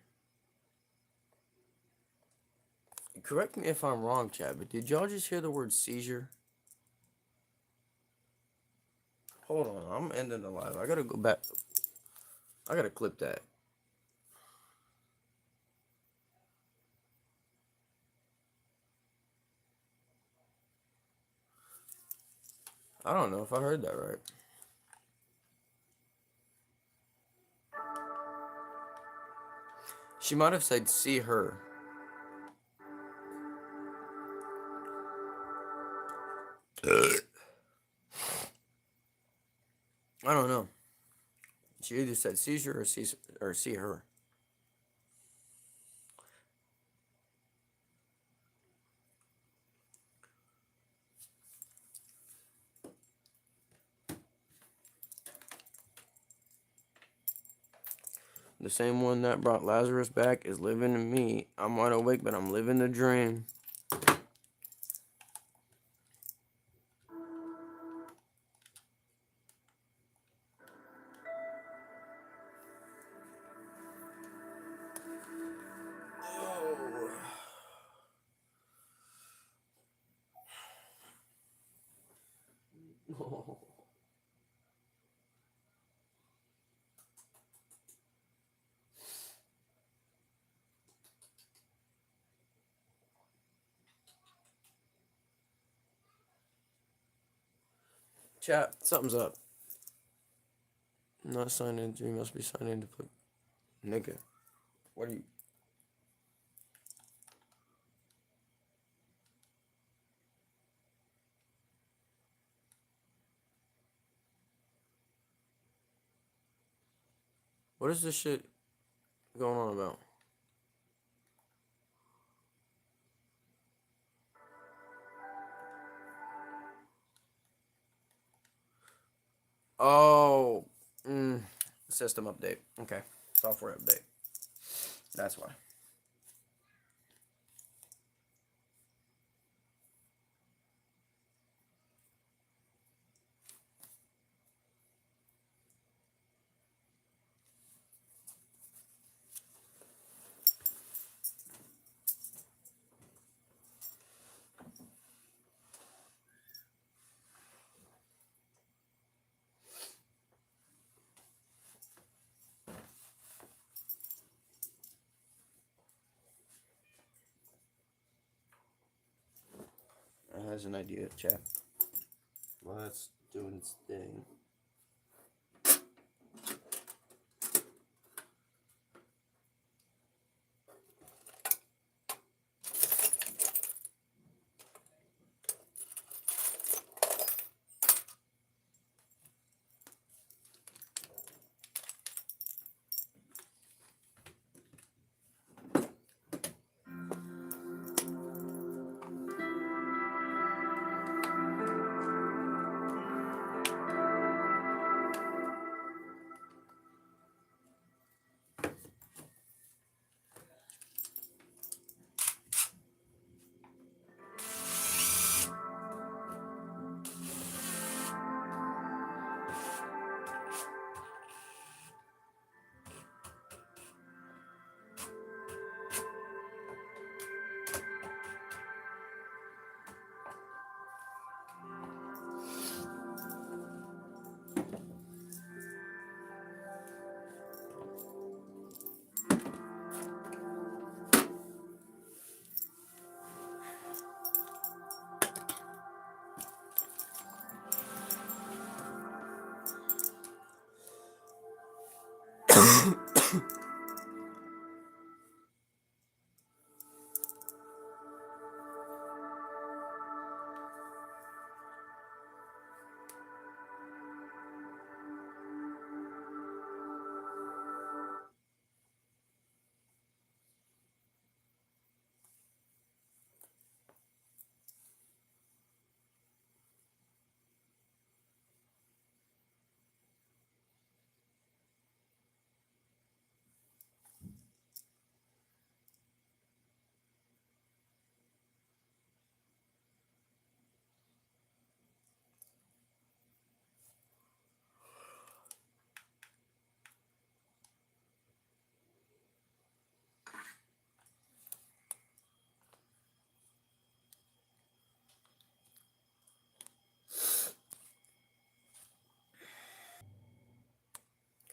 S2: Correct me if I'm wrong, Chad, but did y'all just hear the word seizure? Hold on, I'm ending the live. I gotta go back. I gotta clip that. I don't know if I heard that right. She might have said see her. I don't know. She either said seizure or see her. The same one that brought Lazarus back is living in me. I'm wide awake, but I'm living the dream. Oh. Chat, something's up. Not signed in. You must be signed in to put. Nigga, what are you? What is this shit going on about? Oh, system update. Okay, software update. That's why. It has an idea, chat. Well, that's doing its thing.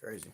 S2: Crazy.